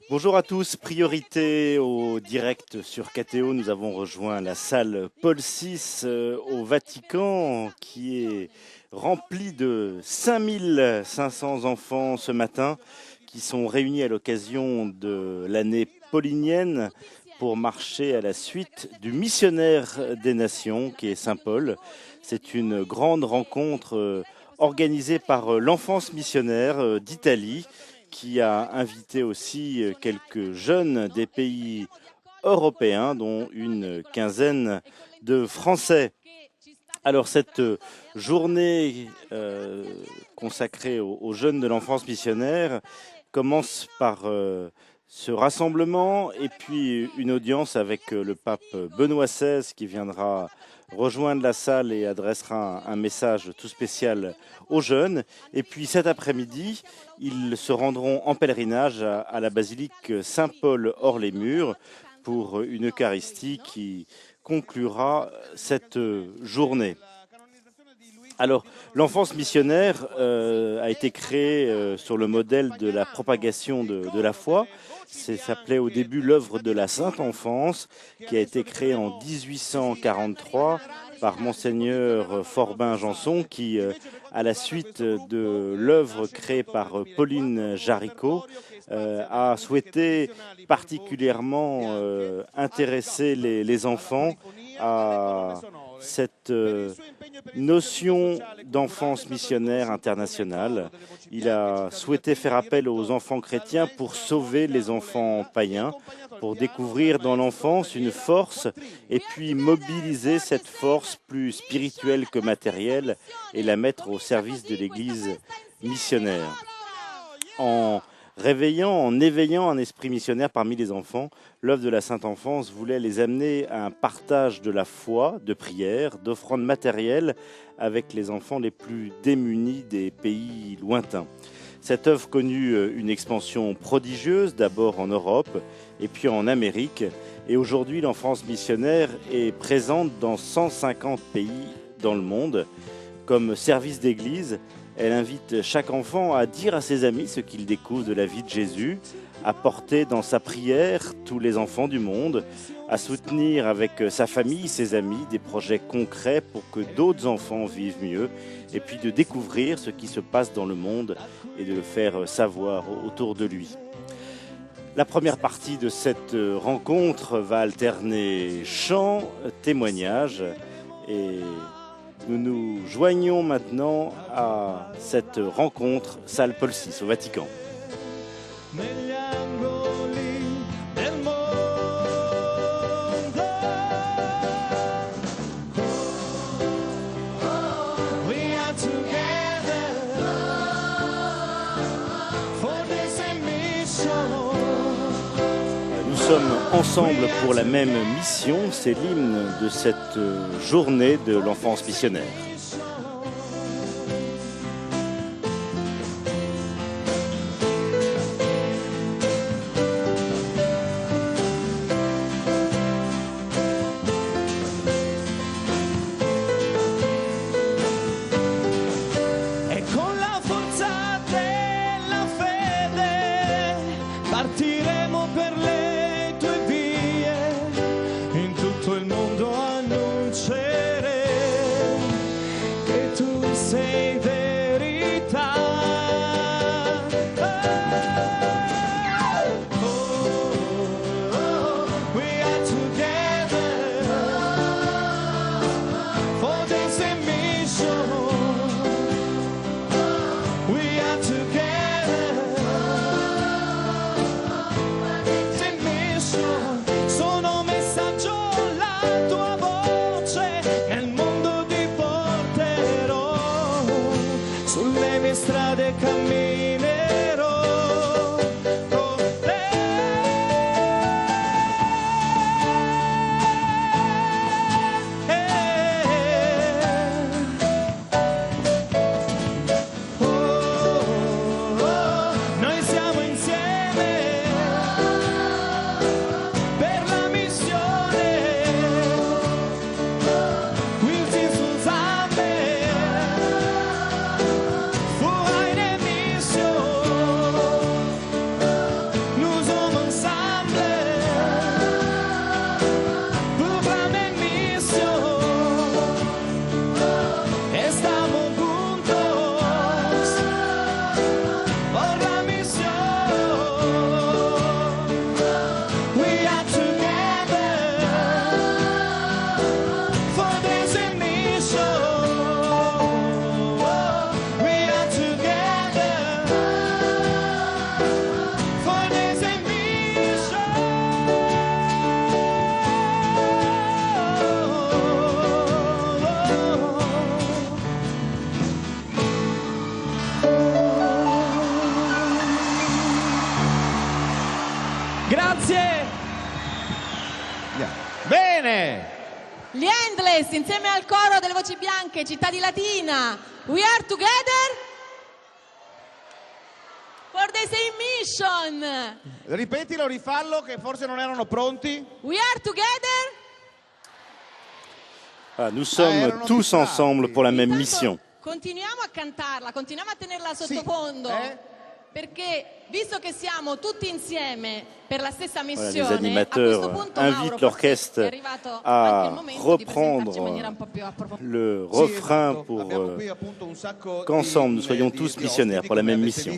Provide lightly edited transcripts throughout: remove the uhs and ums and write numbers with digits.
Bonjour à tous, priorité au direct sur KTO. Nous avons rejoint la salle Paul VI au Vatican qui est remplie de 5500 enfants ce matin qui sont réunis à l'occasion de l'année paulinienne pour marcher à la suite du missionnaire des nations qui est Saint Paul. C'est une grande rencontre organisée par l'Enfance missionnaire d'Italie qui a invité aussi quelques jeunes des pays européens, dont une quinzaine de Français. Alors cette journée consacrée aux jeunes de l'enfance missionnaire commence par ce rassemblement et puis une audience avec le pape Benoît XVI qui viendra rejoindre la salle et adressera un message tout spécial aux jeunes. Et puis cet après-midi, ils se rendront en pèlerinage à la basilique Saint-Paul hors les murs pour une Eucharistie qui conclura cette journée. Alors, l'enfance missionnaire a été créée sur le modèle de la propagation de la foi. Ça s'appelait au début l'œuvre de la Sainte Enfance, qui a été créée en 1843 par Monseigneur Forbin Janson, qui, à la suite de l'œuvre créée par Pauline Jaricot, a souhaité particulièrement intéresser les enfants à cette notion d'enfance missionnaire internationale. Il a souhaité faire appel aux enfants chrétiens pour sauver les enfants païens, pour découvrir dans l'enfance une force et puis mobiliser cette force plus spirituelle que matérielle et la mettre au service de l'Église missionnaire. En éveillant un esprit missionnaire parmi les enfants, l'œuvre de la Sainte Enfance voulait les amener à un partage de la foi, de prière, d'offrandes matérielles avec les enfants les plus démunis des pays lointains. Cette œuvre connut une expansion prodigieuse, d'abord en Europe et puis en Amérique. Et aujourd'hui, l'enfance missionnaire est présente dans 150 pays dans le monde comme service d'église. Elle invite chaque enfant à dire à ses amis ce qu'il découvre de la vie de Jésus, à porter dans sa prière tous les enfants du monde, à soutenir avec sa famille, ses amis, des projets concrets pour que d'autres enfants vivent mieux, et puis de découvrir ce qui se passe dans le monde et de le faire savoir autour de lui. La première partie de cette rencontre va alterner chant, témoignage et nous nous joignons maintenant à cette rencontre salle Paul VI au Vatican. Nous sommes ensemble pour la même mission, c'est l'hymne de cette journée de l'enfance missionnaire. Grazie. Bene. Gli Endless insieme al coro delle voci bianche, Città di Latina. We are together for the same mission. Ripetilo, rifallo, che forse non erano pronti. We are together. Ah, nous sommes tous ensemble pour la même mission. Continuiamo a cantarla, continuiamo a tenerla sottofondo. Perché visto che siamo tutti insieme per la stessa missione, les animateurs invitent l'orchestre à reprendre le refrain pour qu'ensemble nous soyons tous missionnaires pour la même mission.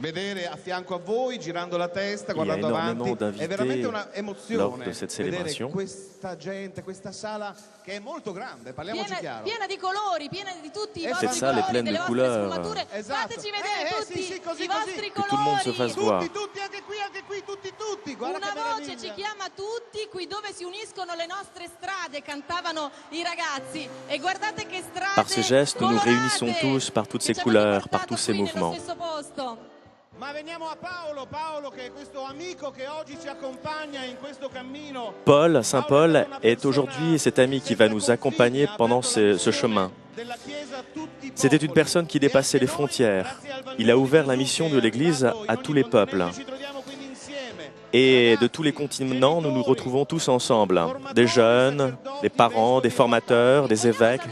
Vedere a fianco a voi, girando la testa, guardando avanti, è veramente un'emozione vedere questa gente, questa sala che è molto grande, parliamoci chiaro. Piena di colori, piena di tutti i vostri Cette salle est colori, pleine de delle vostre couleurs. sfumature. Fateci vedere tutti così, i vostri Que tout le monde se colori. fasse voir. Tutti, anche qui, tutti. Guarda Una che voce meraviglia. ci chiama tutti, qui dove si uniscono le nostre strade, cantavano i ragazzi. E guardate che strade Par ces gestes, nous nous colorate réunissons tous par toutes ces che ci couleurs, hanno par tous ces portato qui nello mouvements. stesso posto. Ma veniamo a Paolo che è questo amico che oggi ci accompagna in questo cammino. Paul, Saint Paul, est aujourd'hui cet ami qui va nous accompagner pendant ce chemin. C'était une personne qui dépassait les frontières. Il a ouvert la mission de l'Église à tous les peuples. Et de tous les continents, nous nous retrouvons tous ensemble. Des jeunes, des parents, des formateurs, des évêques,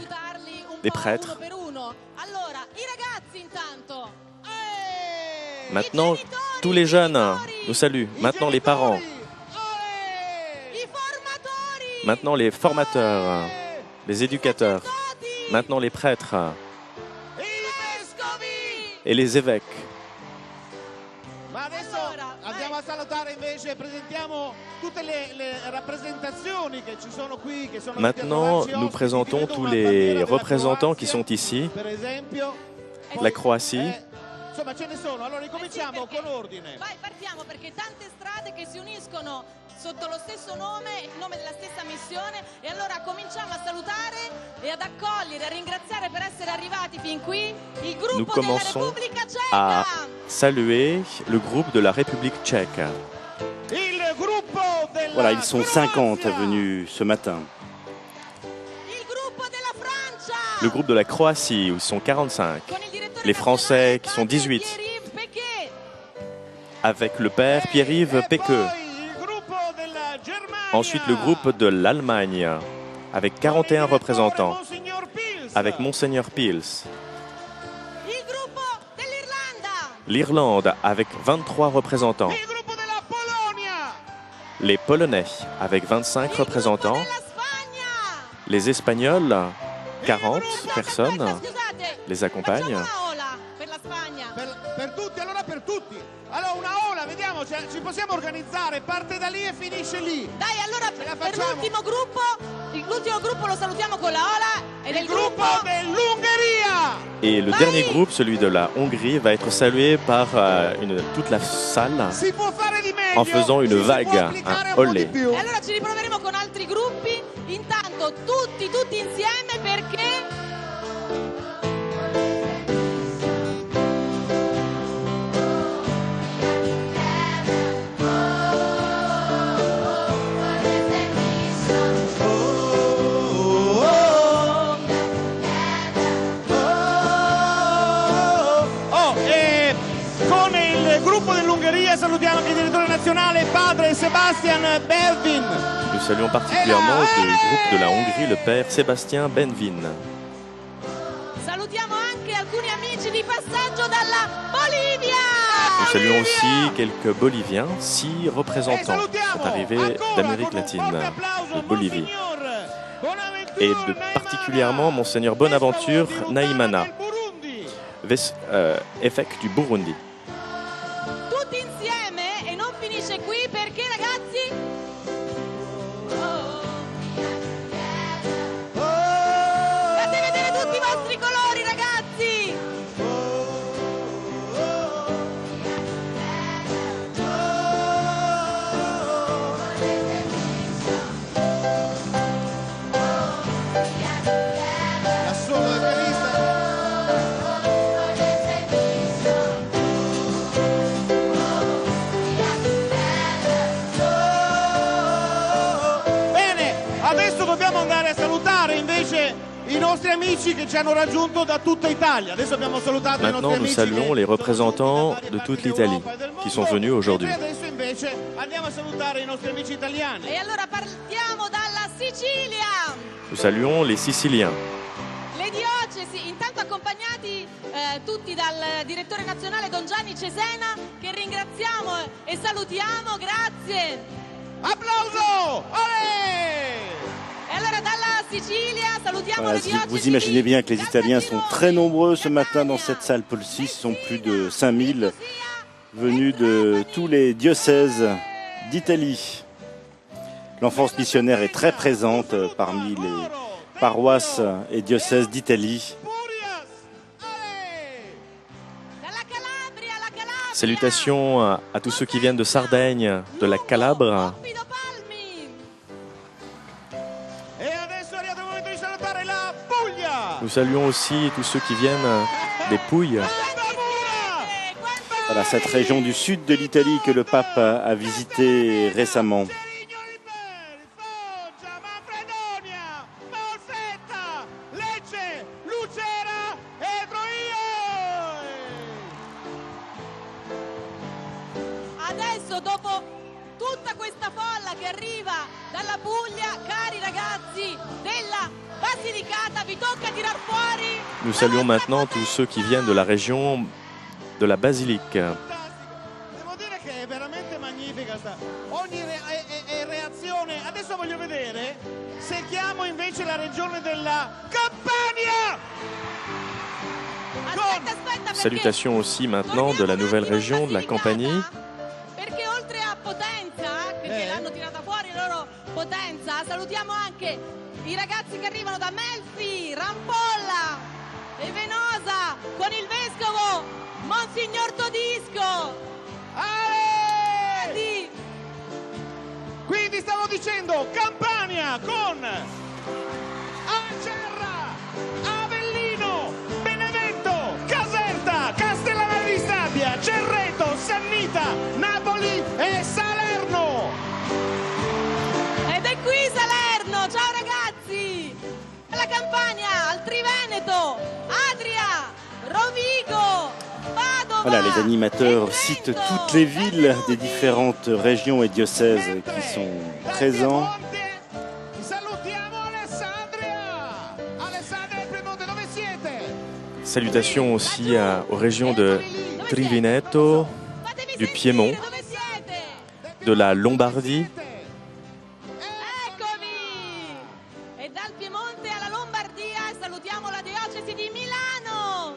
des prêtres. Maintenant, tous les jeunes nous saluent. Maintenant, les parents. Maintenant, les formateurs, les éducateurs. Maintenant, les prêtres et les évêques. Andiamo a salutare invece, presentiamo tutte le rappresentazioni che ci sono qui, che sono Maintenant, nous présentons tous les représentants qui sont ici. La Croatie. Insomma, ce ne sono. Allora ricominciamo con ordine. Vai, partiamo perché tante strade che si uniscono sotto lo stesso nome, il nome della stessa missione, e allora cominciamo a salutare e ad accogliere, a ringraziare per essere arrivati fin qui il Nous gruppo della commençons Repubblica à Ceca. saluer le groupe de la République tchèque. Il gruppo della Voilà, ils sont 50 Croazia. venus ce matin. Il gruppo della Francia. Le groupe de la Croatie, où ils sont 45. Con il direttore Les Français nazionale, qui sont padre 18. Pierre-Yves Péquet. Avec le père Pierre-Yves Péqueux. Poi il gruppo della Germania. Ensuite, le groupe de l'Allemagne, avec 41 représentants. Monsignor Pils. Avec Monseigneur Pils. Il gruppo dell'Irlanda. L'Irlande, avec 23 représentants. Il gruppo della Polonia. Les Polonais, avec 25 Il représentants. gruppo della Spagna. Les Espagnols, 40 personnes, Aspetta, scusate. les accompagnent. Facciamo una ola per la Spagna. Per tutti, allora per tutti. Allora una ola, vediamo, ci possiamo organizzare, parte da lì e finisce lì. Dai, allora la per facciamo. l'ultimo gruppo lo salutiamo con la ola ed è il gruppo dell'Ungheria. Et le dernier groupe, celui de la Hongrie, va être salué par toute la salle Si può fare di meglio. en faisant une ci si vague, può applicare un un po' di olé. più. E allora ci riproveremo con altri gruppi. Intanto tutti insieme perché con il gruppo dell'Ungheria salutiamo anche il direttore nazionale, padre Sebastian Belvin. Nous saluons particulièrement le groupe de la Hongrie, le père Sébastien Benvin. salutiamo anche alcuni amici di passaggio dalla Bolivia. Nous saluons aussi quelques Boliviens, 6 représentants sont arrivés d'Amérique latine, de Bolivie. Et particulièrement Monseigneur Bonaventure Naimana, évêque du Burundi. Tutti insieme e non finisce qui perché ragazzi fate vedere tutti i vostri colori ragazzi. L'assolo del pianista. Maintenant, nous saluons les représentants de toute l'Italie qui sont venus aujourd'hui. Nous saluons les Siciliens. Le diocesi, intanto accompagnati tutti dal direttore nazionale Don Gianni Cesena, che ringraziamo e salutiamo, grazie. Applauso! Et alors, dalla Sicilia, salutiamo voilà, le diocesi. Vous imaginez bien que les Italiens sont très nombreux ce matin dans cette salle Paul VI. Ils sont plus de 5000 venus de tous les diocèses d'Italie. L'enfance missionnaire est très présente parmi les paroisses et diocèses d'Italie. Salutations à tous ceux qui viennent de Sardaigne, de la Calabre. Nous saluons aussi tous ceux qui viennent des Pouilles. Voilà, cette région du sud de l'Italie que le pape a visitée récemment. Adesso, dopo tutta questa folla che arriva dalla Puglia, cari ragazzi della Basilicata, vi tocca tirar fuori. Nous saluons maintenant tous ceux qui viennent de la région de la Basilique. Devo dire che è veramente magnifica ogni reazione. Adesso voglio vedere se chiamo invece la regione della Campania. Salutations aussi maintenant de la nouvelle région de la Campanie. Perché oltre a Potenza, perché l'hanno tirata fuori loro Potenza, salutiamo anche i ragazzi che arrivano da Melfi, Rampolla e Venosa con il vescovo Monsignor Todisco. Quindi stavo dicendo Campania con Acerra, Avellino, Benevento, Caserta, Castellana di Stabia, Cerreto, Sannita, Napoli e Salerno. Ed è qui Salerno, ciao ragazzi! La Campania, al Triveneto, Adria, Rovigo, Padova. Voilà, les animateurs citent toutes les villes des différentes régions et diocèses qui sont présents. Salutations aussi aux régions de Triveneto, du Piémont, de la Lombardie. E dal Piemonte alla Lombardia salutiamo la diocesi di Milano.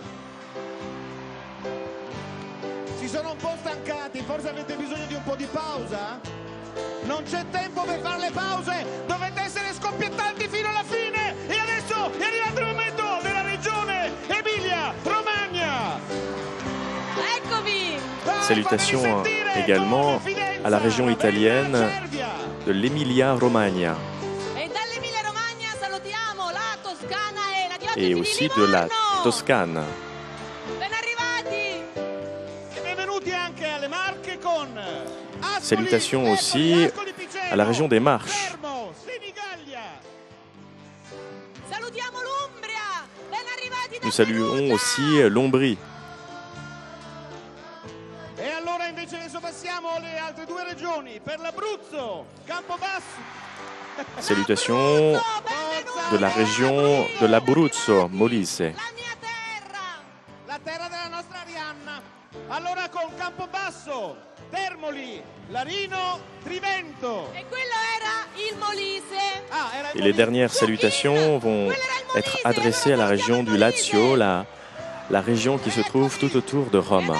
Si sono un po' stancati, forse avete bisogno di un po' di pausa? Non c'è tempo per fare le pause, dovete essere scoppiettanti fino alla fine. E adesso è arrivato il momento della regione Emilia-Romagna. Eccovi. Salutations également à la région italienne de l'Emilia-Romagna et aussi de la Toscane. Salutations aussi à la région des Marches. Nous saluons aussi l'Ombrie. E allora invece adesso passiamo alle altre due regioni, per l'Abruzzo, Campobasso. Salutations de la région de l'Abruzzo, Molise. La terra della nostra Arianna. Allora con Campobasso, Termoli, Larino, Trivento. E quello era il Molise. Et les dernières salutations vont être adressées à la région du Lazio, la région qui se trouve tout autour de Rome.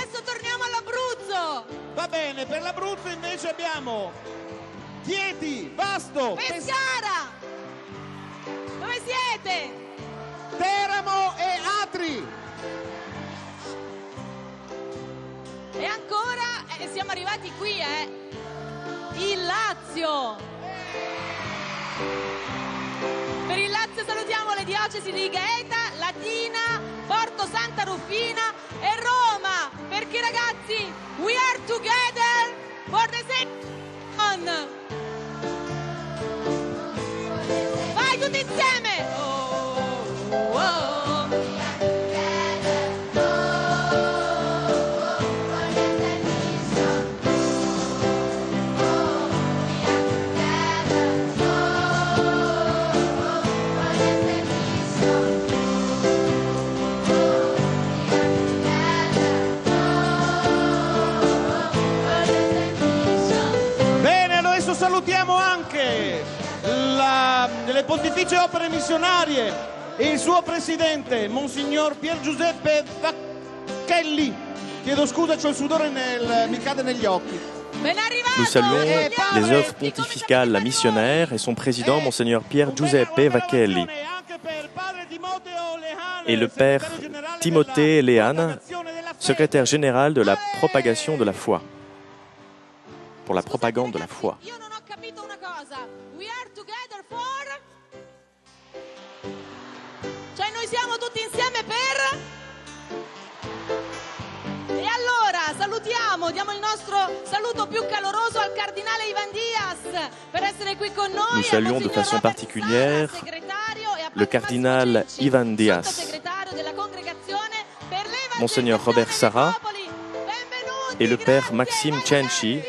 Va bene, per l'Abruzzo invece abbiamo Chieti, Vasto, Pescara. Dove siete? Teramo e Atri. E ancora siamo arrivati qui, il Lazio. Per il Lazio salutiamo le diocesi di Gaeta, Latina, Porto Santa Rufina e Roma, perché ragazzi, we are together for the same one. Vai tutti insieme! salutiamo anche le Pontificie Opere Missionarie e il suo presidente, Monsignor Pier Giuseppe Vacchelli. Chiedo scusa, c'ho il sudore mi cade negli occhi. Nous saluons les œuvres pontificales missionnaires et son président, Monseigneur Pier Giuseppe Vacchelli, et le Père Timothée Lehan, secrétaire général de la propagation de la foi, pour la propagande de la foi. Cioè noi siamo tutti insieme per... E allora salutiamo, diamo il nostro saluto più caloroso al cardinale Ivan Diaz per essere qui con noi. Nous saluons de façon particulière le cardinal Ivan Diaz, Monseigneur Robert Sarra et le Père Maxime Cenci,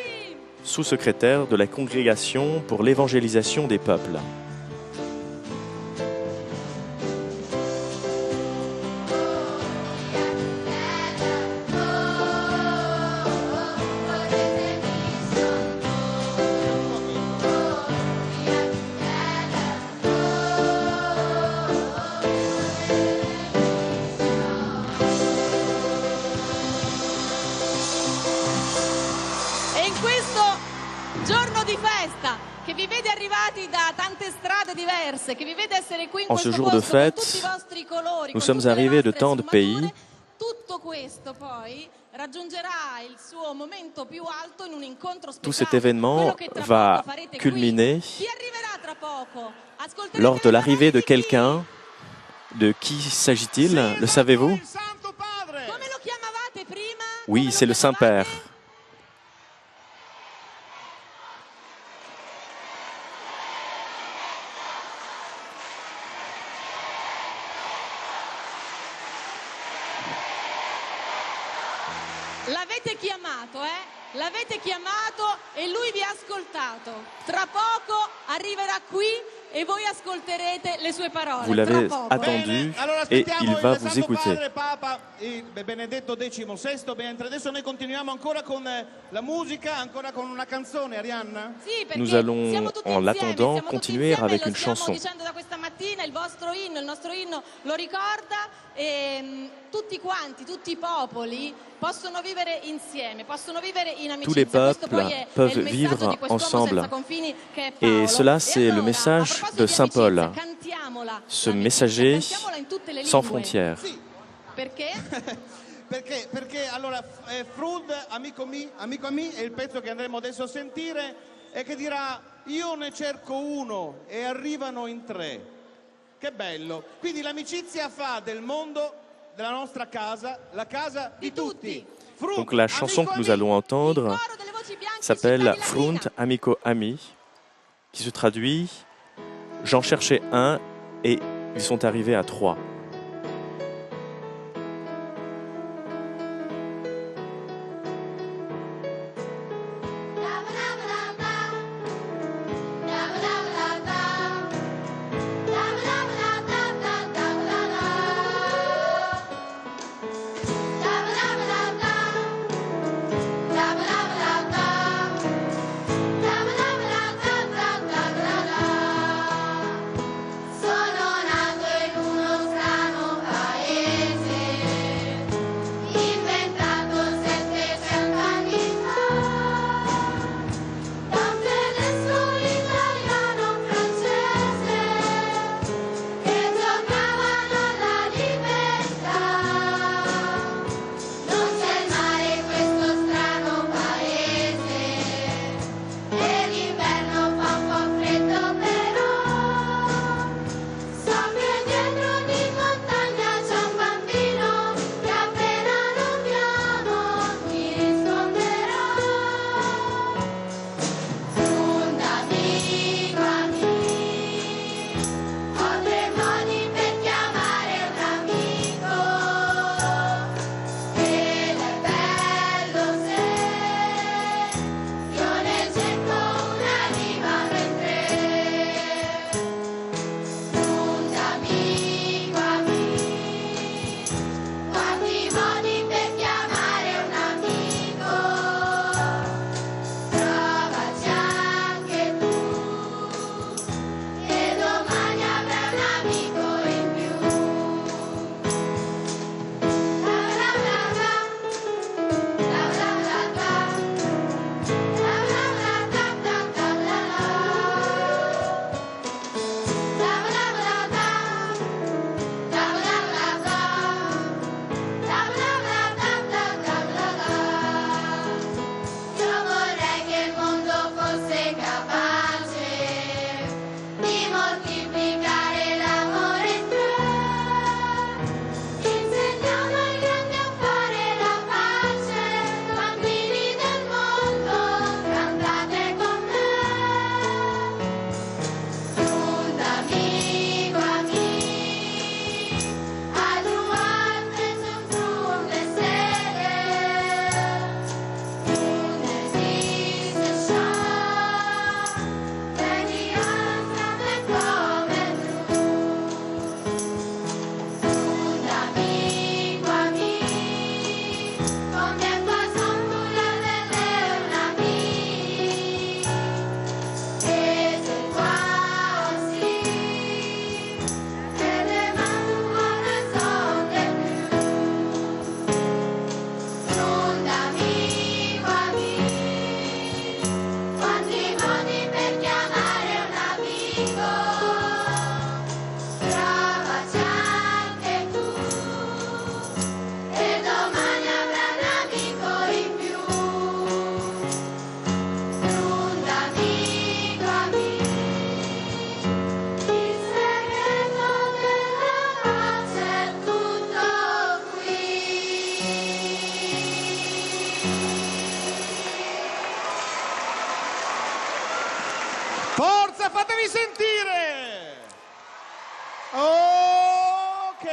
sous-secrétaire de la Congrégation pour l'évangélisation des peuples. En ce jour de fête, nous sommes arrivés de tant de pays. Tout cet événement va culminer lors de l'arrivée de quelqu'un. De qui s'agit-il? Le savez-vous? Oui, c'est le Saint-Père. L'avete chiamato e lui vi ha ascoltato. Tra poco arriverà qui e voi ascolterete le sue parole. Vous l'avez attendu et il va vous écouter. Benedetto XVI, mentre adesso noi continuiamo ancora con la musica, ancora con una canzone, Arianna? Nous allons, en l'attendant, continuer avec une chanson. Il vostro inno, il nostro inno lo ricorda e tutti quanti, tutti i popoli possono vivere insieme, possono vivere in amicizia. Tous les peuples peuvent vivre ensemble. Et cela, c'est le message de Saint Paul, ce messager sans frontières. Perché allora Frud, amico mio, è il pezzo che andremo adesso a sentire e che dirà: io ne cerco uno e arrivano in tre. Che bello! Quindi l'amicizia fa del mondo, della nostra casa, la casa di tutti. Donc la chanson que nous allons entendre s'appelle Frunt Amico Ami, qui se traduit « J'en cherchais un et ils sont arrivés à trois ». Sono nato in uno strato Fatevi sentire! Ok!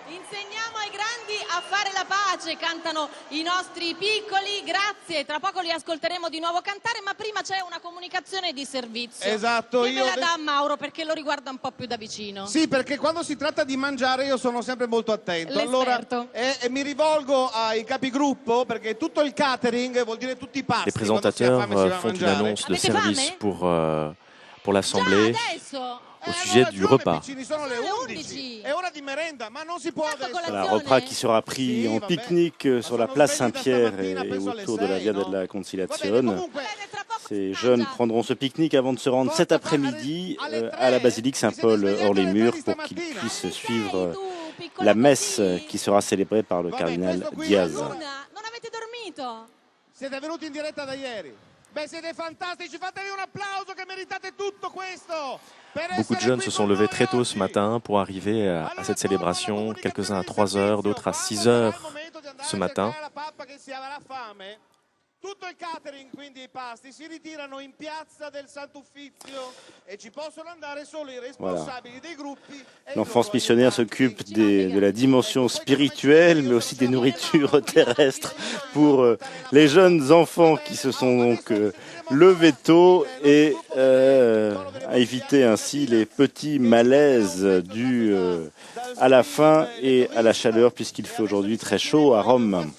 Insegniamo ai grandi a fare la pace, cantano i nostri piccoli, grazie, tra poco li ascolteremo di nuovo cantare, ma prima c'è una comunicazione di servizio. Esatto, che me la dà Mauro perché lo riguarda un po' più da vicino. Sì, perché quando si tratta di mangiare io sono sempre molto attento. L'esperto. E mi rivolgo ai capigruppo perché tutto il catering vuol dire tutti i pasti. Les présentateurs font une annonce de Avete service fame? pour l'Assemblée Già adesso? au sujet du repas. Piccini, sono le 11. È ora di merenda, ma non si può Ecco, adesso. Voilà, repas qui sera pris Sì, en vabbè. pique-nique sur la Ma place sono svegli da Saint-Pierre stamattina, et penso alle autour de la 6, Via no? della Va bene, Conciliazione. comunque, Bene, tra poco Ces si jeunes mangia. prendront ce pique-nique avant de se rendre cet après-midi à la basilique Saint-Paul hors les murs pour qu'ils puissent suivre la messe qui sera célébrée par le cardinal Diaz. Luna, non avete dormito? Siete venuti in diretta da ieri. Beh, siete fantastici, fatevi un applauso che meritate tutto questo. Beaucoup de jeunes se sont levés très tôt ce matin pour arriver à cette célébration, quelques-uns à 3 heures, d'autres à 6 heures ce matin. Tutto il catering, quindi i pasti, si ritirano in piazza del Sant'Uffizio e ci possono andare solo i responsabili dei gruppi. L'enfance missionnaire s'occupe de la dimension spirituelle, mais aussi des nourritures terrestres pour les jeunes enfants qui se sont donc levés tôt et à éviter ainsi les petits malaises dus à la faim et à la chaleur, puisqu'il fait aujourd'hui très chaud à Rome.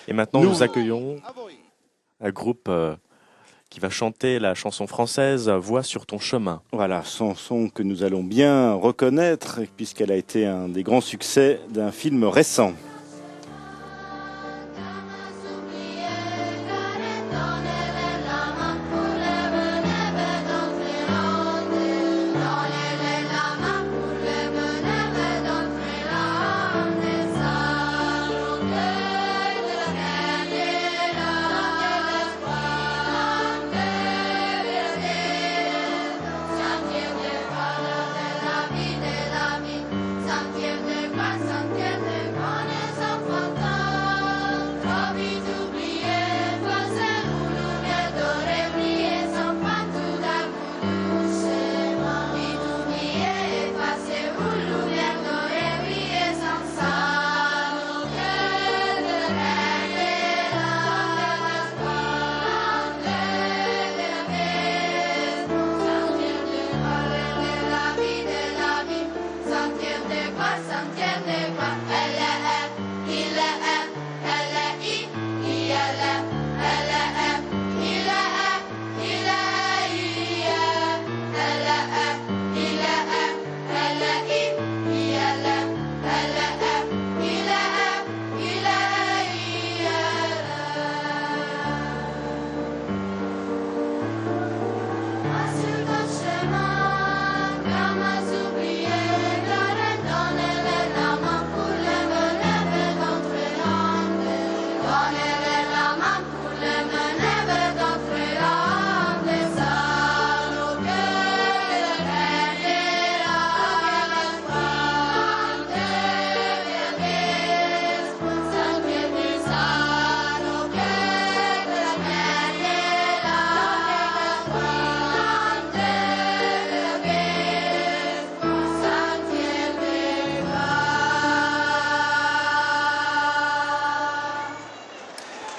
Et maintenant, nous accueillons un groupe qui va chanter la chanson française « Vois sur ton chemin ». Voilà, chanson que nous allons bien reconnaître, puisqu'elle a été un des grands succès d'un film récent.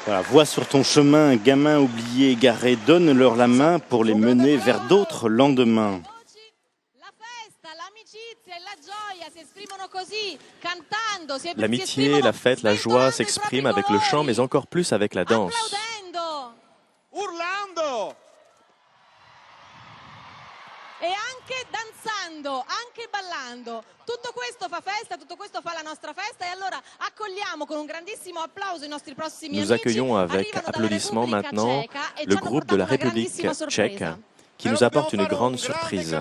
Voilà, vois sur ton chemin un gamin oublié, égaré, donne-leur la main pour les mener vers d'autres lendemains. L'amitié, la fête, la joie s'expriment avec le chant, mais encore plus avec la danse. Urlando! E anche danzando, anche ballando. Tutto questo fa festa, tutto questo fa la nostra festa e allora accogliamo con un grandissimo applauso i nostri prossimi amici. Nous accueillons avec applaudissements maintenant le groupe de la République tchèque qui nous apporte une grande surprise.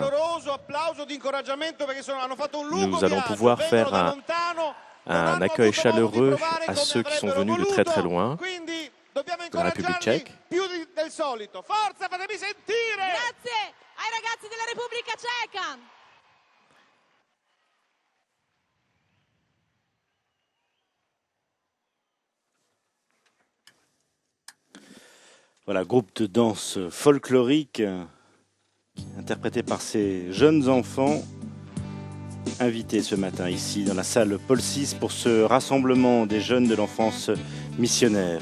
Nous allons pouvoir faire un accueil chaleureux à ceux qui sont venus de très très loin de la République tchèque. Grazie ai ragazzi della Repubblica Ceca. Voilà, groupe de danse folklorique interprété par ces jeunes enfants invités ce matin ici dans la salle Paul VI pour ce rassemblement des jeunes de l'enfance missionnaire.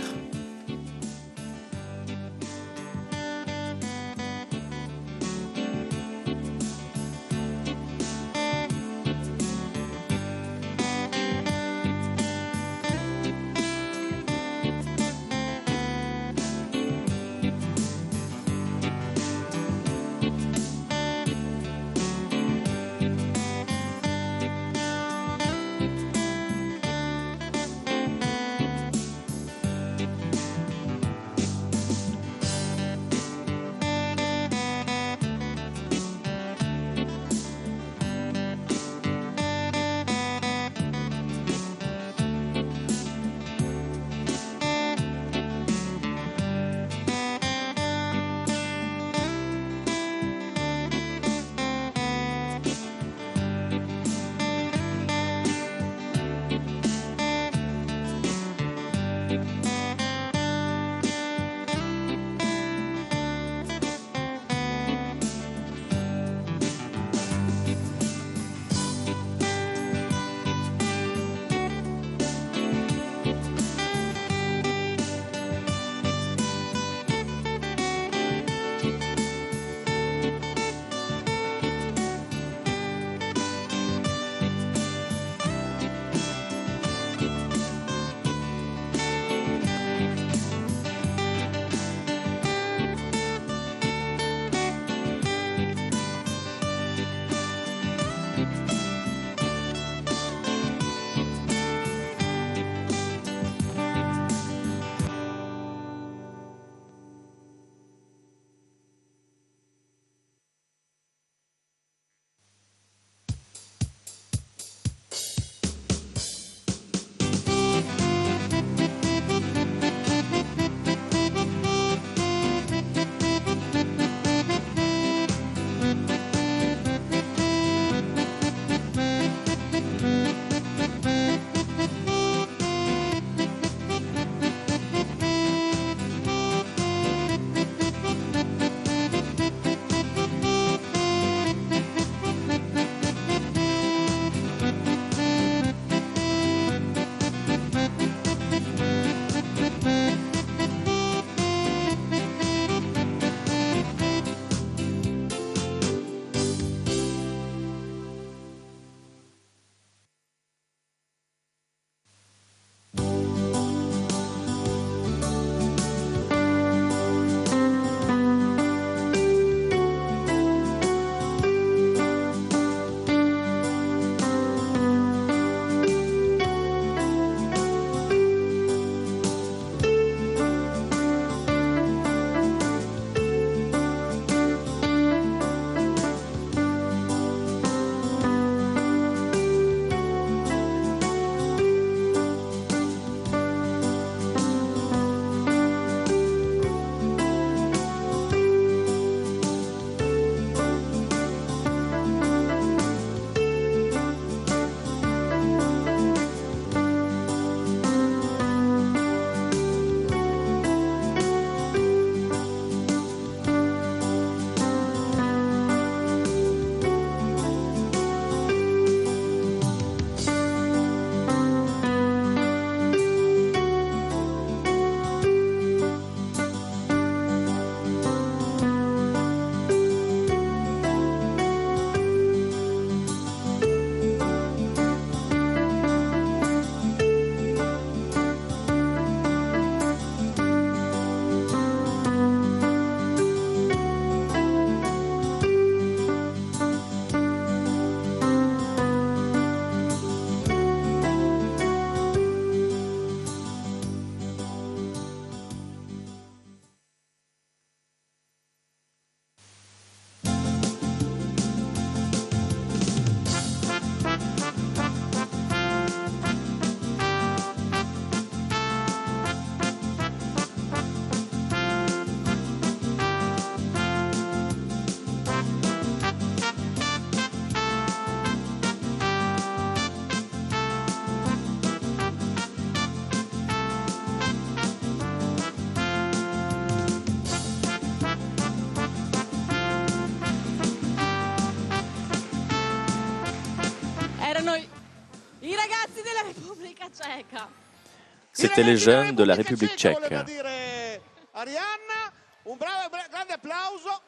C'étaient les jeunes de la République tchèque.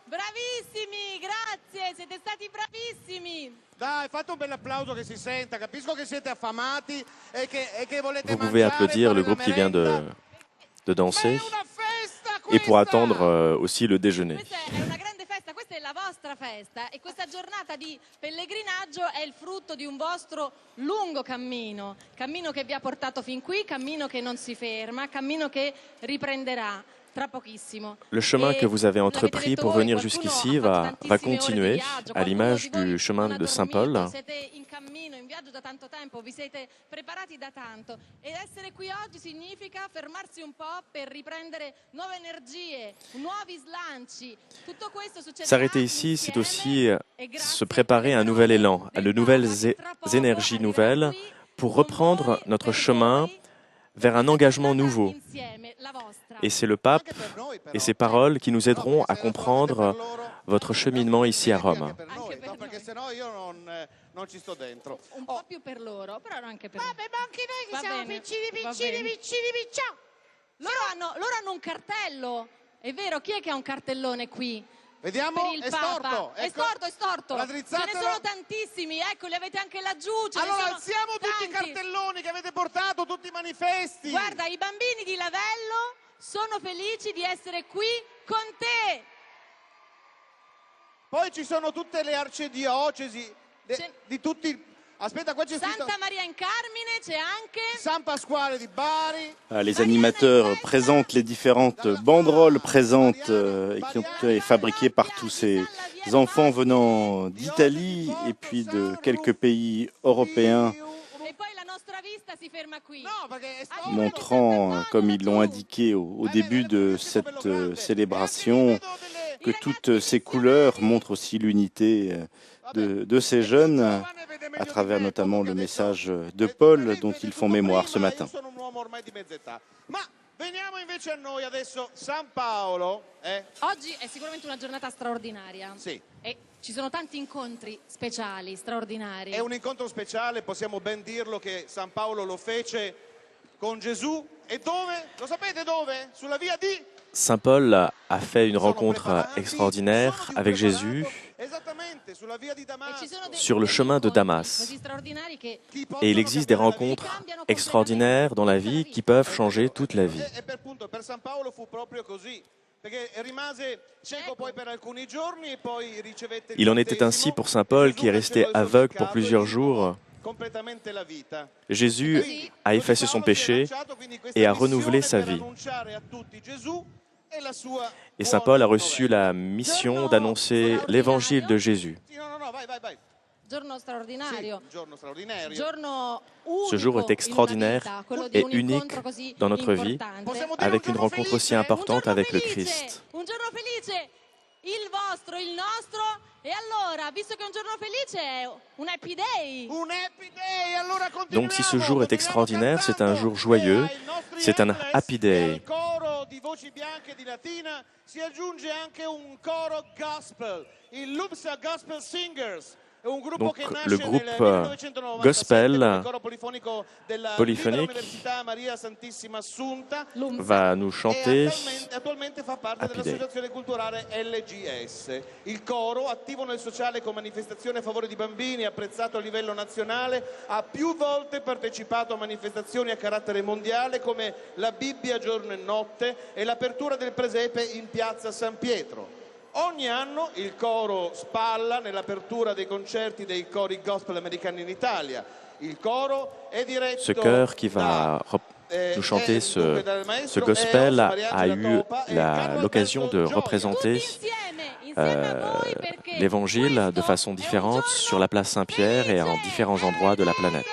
Bravissimi, grazie, siete stati bravissimi. Dai, fate un bel applauso che si senta, capisco che siete affamati e che volete Vous pouvez applaudir le groupe qui vient de danser et pour attendre aussi le déjeuner. Questa è una grande festa, questa è la vostra festa e questa giornata di pellegrinaggio è il frutto di un vostro lungo cammino che vi ha portato fin qui, cammino che non si ferma, cammino che riprenderà. Le chemin que vous avez entrepris pour venir jusqu'ici va continuer à l'image du chemin de Saint Paul. S'arrêter ici, c'est aussi se préparer à un nouvel élan, à de nouvelles énergies nouvelles pour reprendre notre chemin vers un engagement nouveau. Et c'est le pape et ses paroles qui nous aideront à comprendre votre cheminement ici à Rome. Un po' più per loro, però anche per Vabbè, ma anche noi che siamo piccini. Loro hanno un cartello. È vero, chi è che ha un cartellone qui? Vediamo, Per il è Papa. storto. È storto. Ce ne Raddrizzatelo. sono tantissimi, ecco, li avete anche laggiù. Ce ne Allora sono alziamo tutti i tanti. cartelloni che avete portato, tutti i manifesti. Guarda, i bambini di Lavello sono felici di essere qui con te. Poi ci sono tutte le arcidiocesi di tutti. Aspetta, qua c'è scritto Santa Maria in Carmine, c'è anche San Pasquale di Bari. Les animateurs présentent les différentes banderoles présentes et qui ont été fabriquées par tous ces enfants venant d'Italie et puis de quelques pays européens, e poi la nostra vista si ferma qui. No, perché è storto. montrant, comme ils l'ont indiqué au début de cette célébration, que toutes ces couleurs montrent aussi l'unité de ces jeunes, à travers notamment le message de Paul dont ils font mémoire ce matin. Io sono un uomo ormai di mezza età. Ma veniamo invece a noi adesso. San Paolo, Oggi è sicuramente una giornata straordinaria. Sì. E ci sono tanti incontri speciali, straordinari. È un incontro speciale, possiamo ben dirlo che San Paolo lo fece con Gesù. E dove? Lo sapete dove? Sulla via di Saint Paul a fait une rencontre extraordinaire avec Jésus sur le chemin de Damas. Et il existe des rencontres extraordinaires dans la vie qui peuvent changer toute la vie. Il en était ainsi pour Saint Paul qui est resté aveugle pour plusieurs jours. Jésus a effacé son péché et a renouvelé sa vie. Et Saint Paul a reçu la mission d'annoncer l'évangile de Jésus. Ce jour est extraordinaire et unique dans notre vie, avec une rencontre aussi importante avec le Christ. Il vostro, il nostro, e allora, visto che è un giorno felice, è un happy day. Donc si ce jour est extraordinaire, c'est un jour joyeux, c'est un happy day. Donc le groupe gospel polyphonique va nous chanter Happy Day. Il coro, attivo nel sociale con manifestazioni a favore di bambini, apprezzato a livello nazionale, ha più volte partecipato a manifestazioni a carattere mondiale come la Bibbia giorno e notte e l'apertura del presepe in piazza San Pietro. Ogni anno il coro spalla nell'apertura dei concerti dei cori gospel americani in Italia. Il coro è diretto Ce chœur qui va nous chanter ce gospel a eu l'occasion de représenter l'évangile de façon différente sur la place Saint-Pierre et en différents endroits de la planète.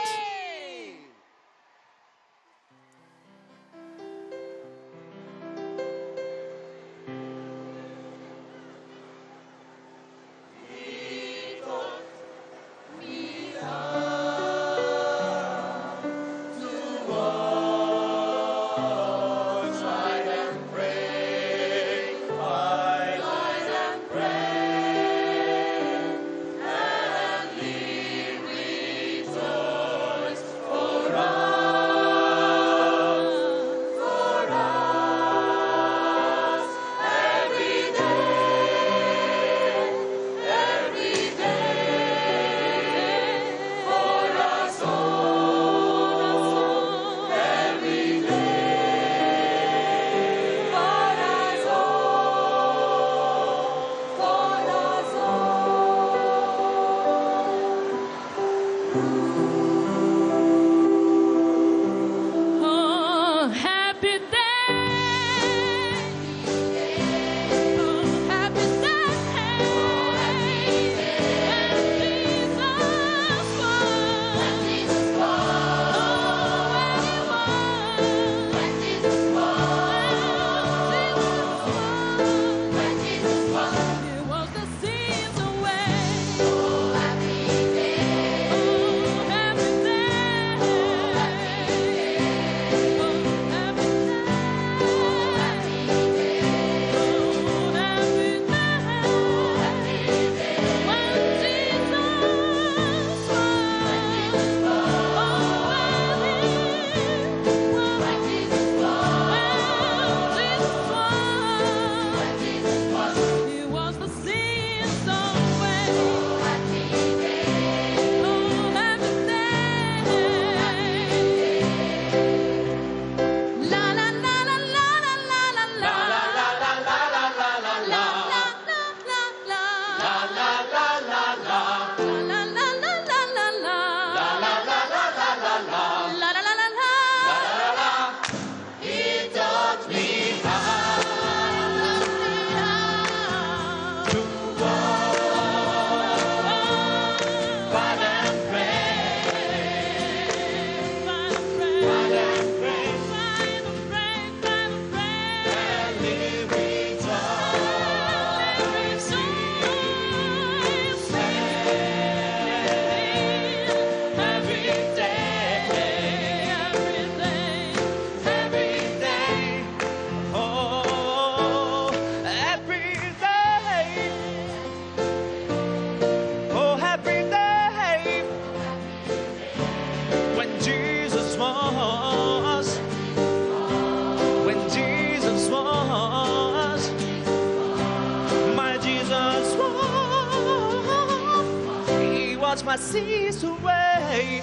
my seas away.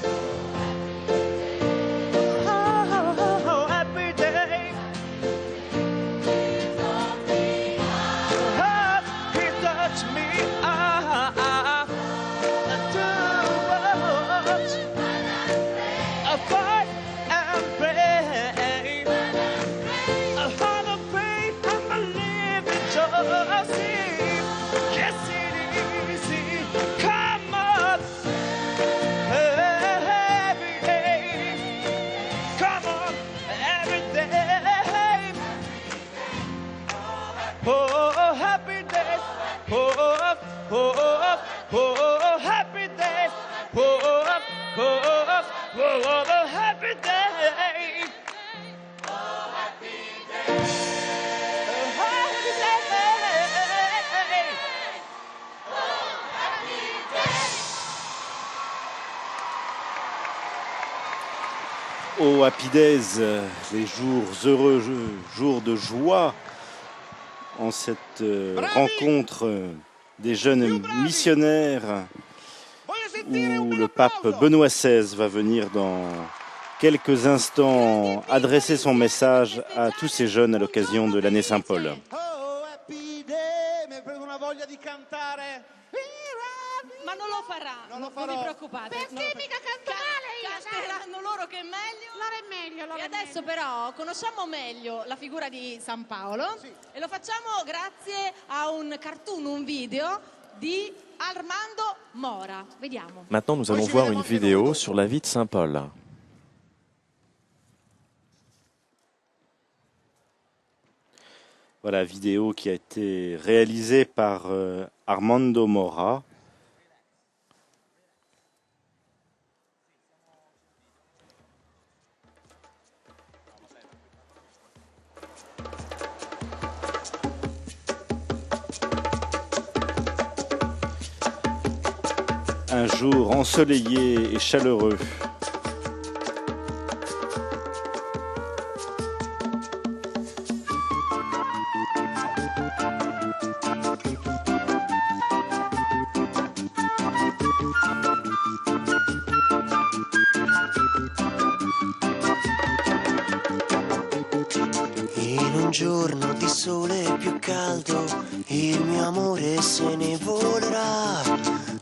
Happy day. He touched me. I fight and pray. I fight and pray. I'm a living just. Yes, it is easy. Come on. Every day. Come on. Every day. Oh, happy days. Oh, happy days. Oh, the happy day. Oh, happy day. Happy day. Oh, Happy Days, les jours heureux, jours de joie en cette rencontre des jeunes missionnaires où le pape Benoît XVI va venir dans quelques instants adresser son message à tous ces jeunes à l'occasion de l'année Saint-Paul. Oh, happy day, mi è preso una voglia di cantare. Ma non lo farà, Non lo non farò. vi preoccupate. Perché mica canto male io, sai? Canteranno loro che è meglio. Loro è meglio, loro E è adesso meglio. però conosciamo meglio la figura di San Paolo e lo facciamo grazie a un cartoon, un video di Armando Mora. Vediamo. Maintenant, nous allons voir une vidéo sur la vie de Saint Paul. Voilà, vidéo qui a été réalisée par Armando Mora. Un jour ensoleillé et chaleureux. In un giorno di sole più caldo, il mio amore se ne volerà,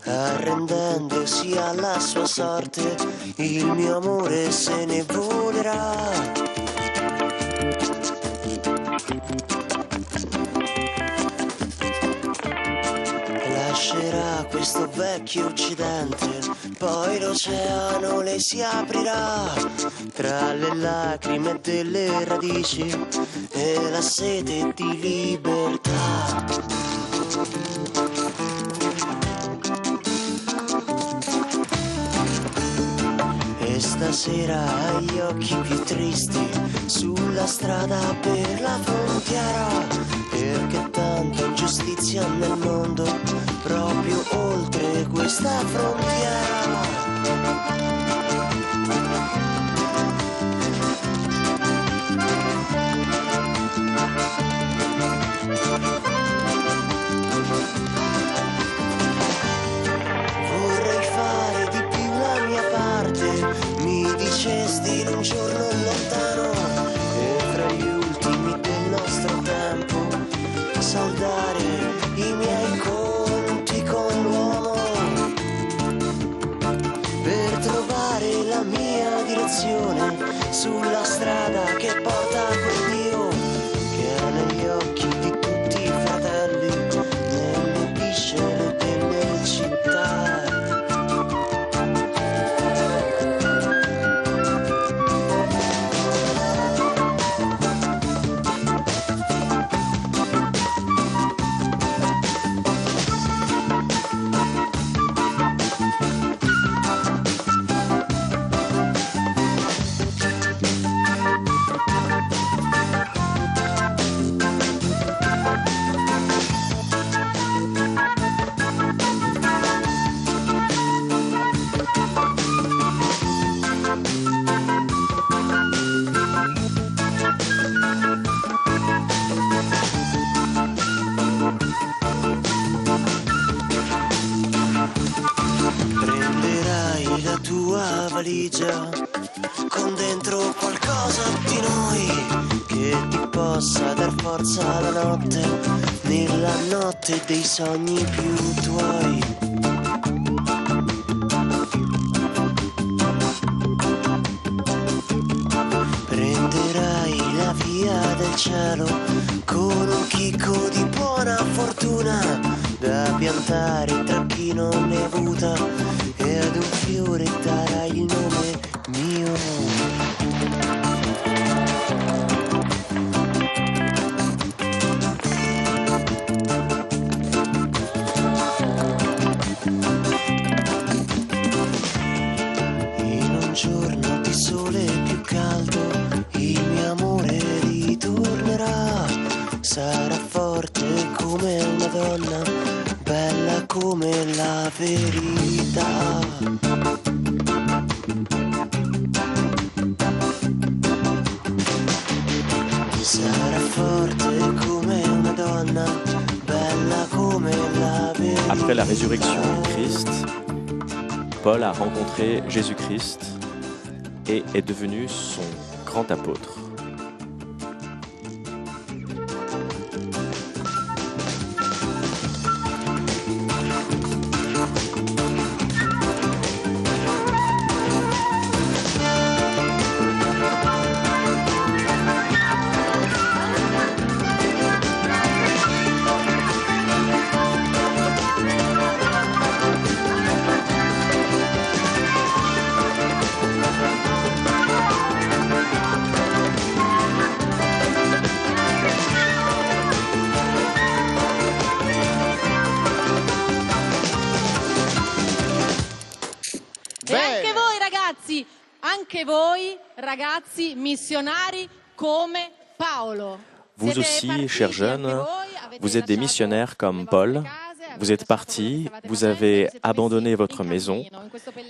arrendendosi alla sua sorte, il mio amore se ne volerà. Lascerà questo vecchio occidente, poi l'oceano le si aprirà, tra le lacrime delle radici e la sete di libertà. E stasera ha gli occhi più tristi sulla strada per la frontiera, perché tanta ingiustizia nel mondo, proprio oltre questa frontiera. Vorrei fare di più la mia parte, mi dicesti in un giorno lontano, e fra gli ultimi del nostro tempo saldare i miei conti con l'uomo, per trovare valigia con dentro qualcosa di noi che ti possa dar forza alla notte, nella notte dei sogni più tuoi. Prenderai la via del cielo con un chicco di buona fortuna da piantare tra chi non ne avuta, e ad un fiore darai il nome mio. In un giorno di sole più caldo il mio amore ritornerà, sarà forte come una donna, bella come la verità. Sarà forte come una donna, bella come la verità. Après la résurrection du Christ, Paul a rencontré Jésus-Christ et est devenu son grand apôtre. Anche voi, ragazzi missionari come Paolo. Vous aussi, chers jeunes, vous êtes des missionnaires comme Paul. Vous êtes partis, vous avez abandonné votre maison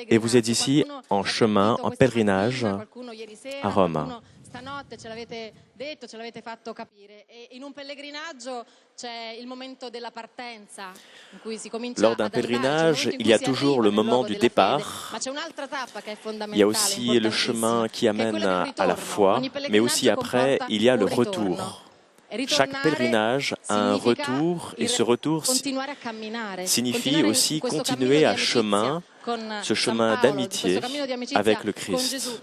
et vous êtes ici en chemin, en pèlerinage à Rome. Stanotte ce l'avete detto, ce l'avete fatto capire. E in un pellegrinaggio c'è il momento della partenza in cui si comincia. Lors d'un pèlerinage, il y a toujours le moment du départ. Il y a aussi le chemin qui amène à la foi, mais aussi après, il y a le retour. Chaque pèlerinage a un retour et ce retour signifie aussi continuer à chemin, ce chemin d'amitié avec le Christ.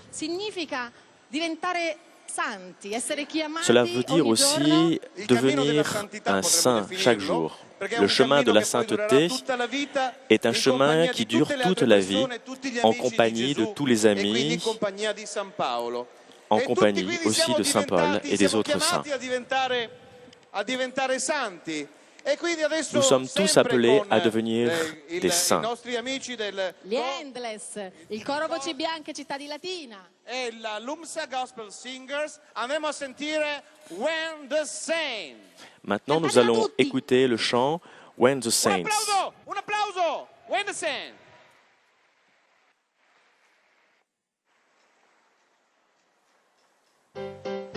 Cela veut dire aussi devenir un saint chaque jour. Le chemin de la sainteté est un chemin qui dure toute la vie, en compagnie de tous les amis, en compagnie aussi de Saint Paul et des autres saints. Nous sommes tous appelés à devenir des saints. Gli Endless, il coro Voci Bianche Città di Latina. E la Lumsa Gospel Singers, andremo a sentire When the Saints. Maintenant, nous allons écouter le chant When the Saints. Un applauso, When the Saints. When the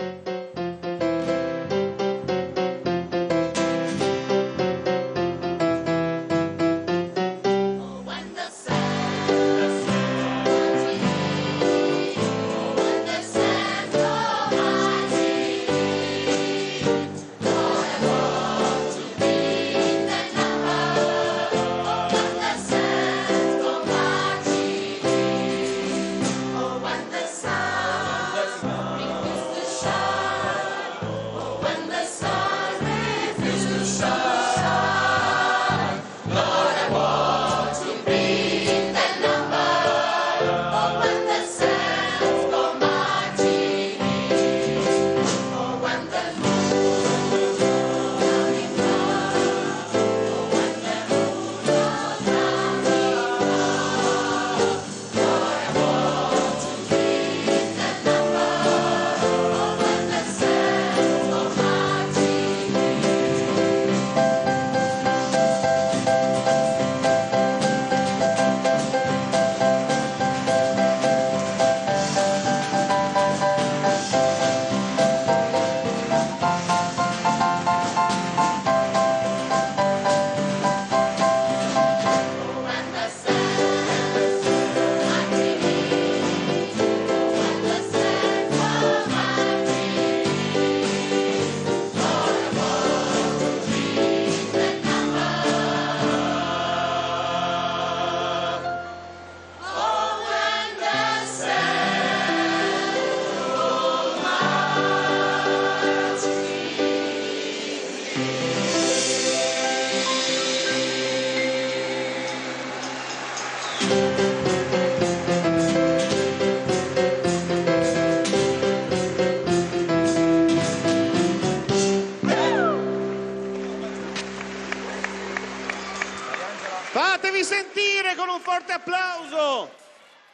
Fatevi sentire con un forte applauso.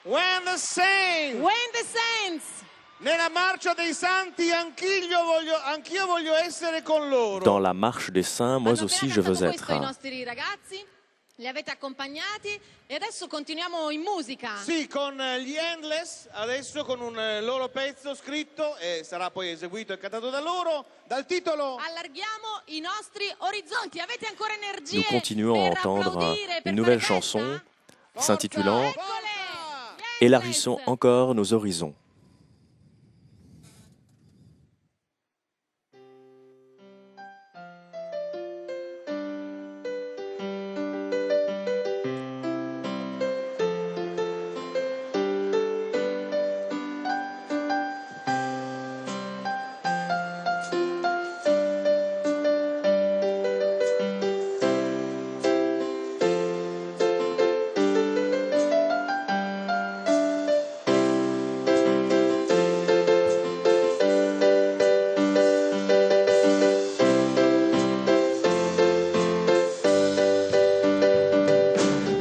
When the Saints. When the Saints. Nella marcia dei santi anch'io voglio essere con loro. Dans la marche des saints, moi Hanno aussi appena je veux cantato être. questo i nostri ragazzi, li avete accompagnati e adesso continuiamo in musica. Sì, con gli Endless, adesso con un loro pezzo scritto e sarà poi eseguito e cantato da loro, dal titolo Allarghiamo i nostri orizzonti. Avete ancora energie? Nous continuons à per entendre applaudire, per une nouvelle fare chanson festa? s'intitulant Eccole! Élargissons encore nos horizons.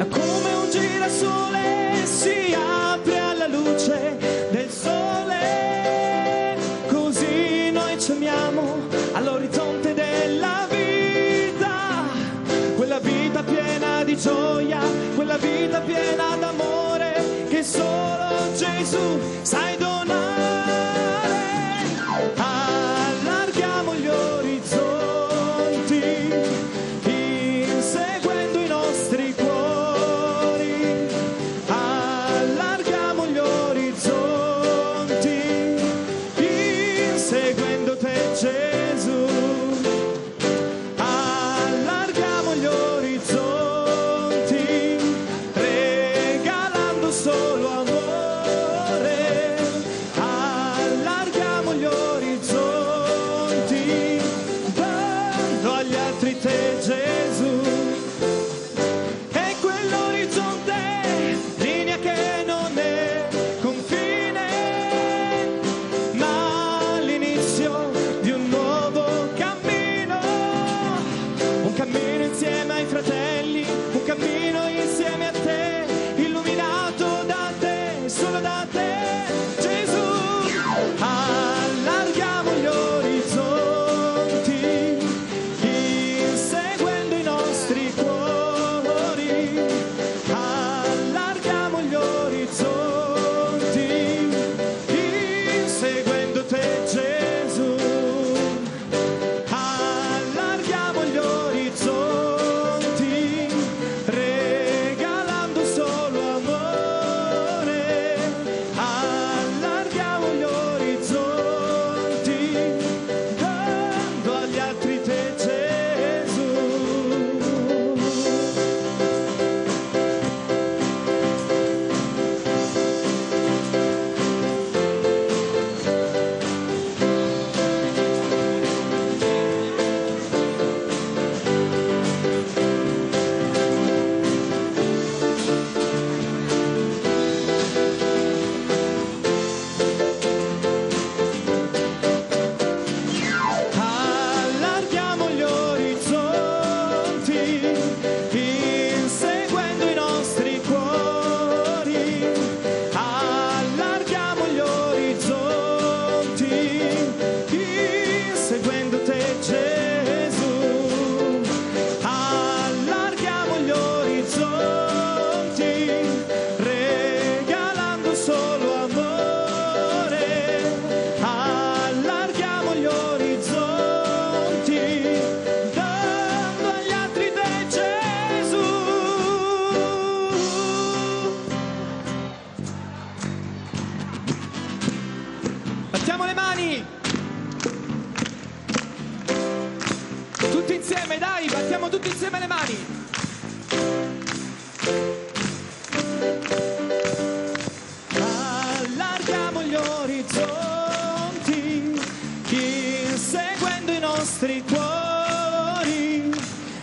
Come un girasole si apre alla luce del sole, così noi ci amiamo all'orizzonte della vita, quella vita piena di gioia, quella vita piena d'amore che solo Gesù sai donare. Allarghiamo gli orizzonti, inseguendo i nostri cuori, allarghiamo gli orizzonti, inseguendo te Gesù, allarghiamo gli orizzonti, regalando solo amore, allarghiamo gli orizzonti, dando agli altri te Gesù. E quell'orizzonte, linea che non è confine, ma l'inizio di un nuovo cammino, un cammino insieme ai fratelli, un cammino insieme a te, illuminato da te, solo da te, Gesù. Allarghiamo gli orizzonti, inseguendo i nostri cuori, allarghiamo gli orizzonti, inseguendo te Gesù, allarghiamo gli orizzonti, regalando solo amore, allarghiamo gli orizzonti, dando agli altri te Gesù. Allarghiamo gli orizzonti, inseguendo i nostri cuori, allarghiamo gli orizzonti, inseguendo te Gesù, allarghiamo gli orizzonti, regalando solo amore, allarghiamo gli orizzonti, dando agli altri te Gesù. Battiamo le mani! Tutti insieme, dai, battiamo tutti insieme le mani! Allarghiamo gli orizzonti, inseguendo i nostri cuori,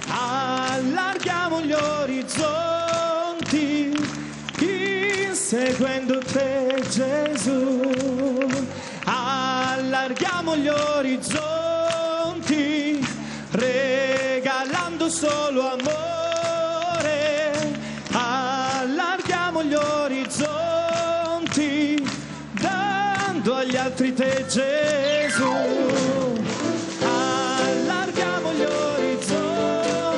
allarghiamo gli orizzonti, inseguendo te Gesù, allarghiamo gli orizzonti, regalando solo amore, dando agli altri te Gesù. Allarghiamo gli orizzonti,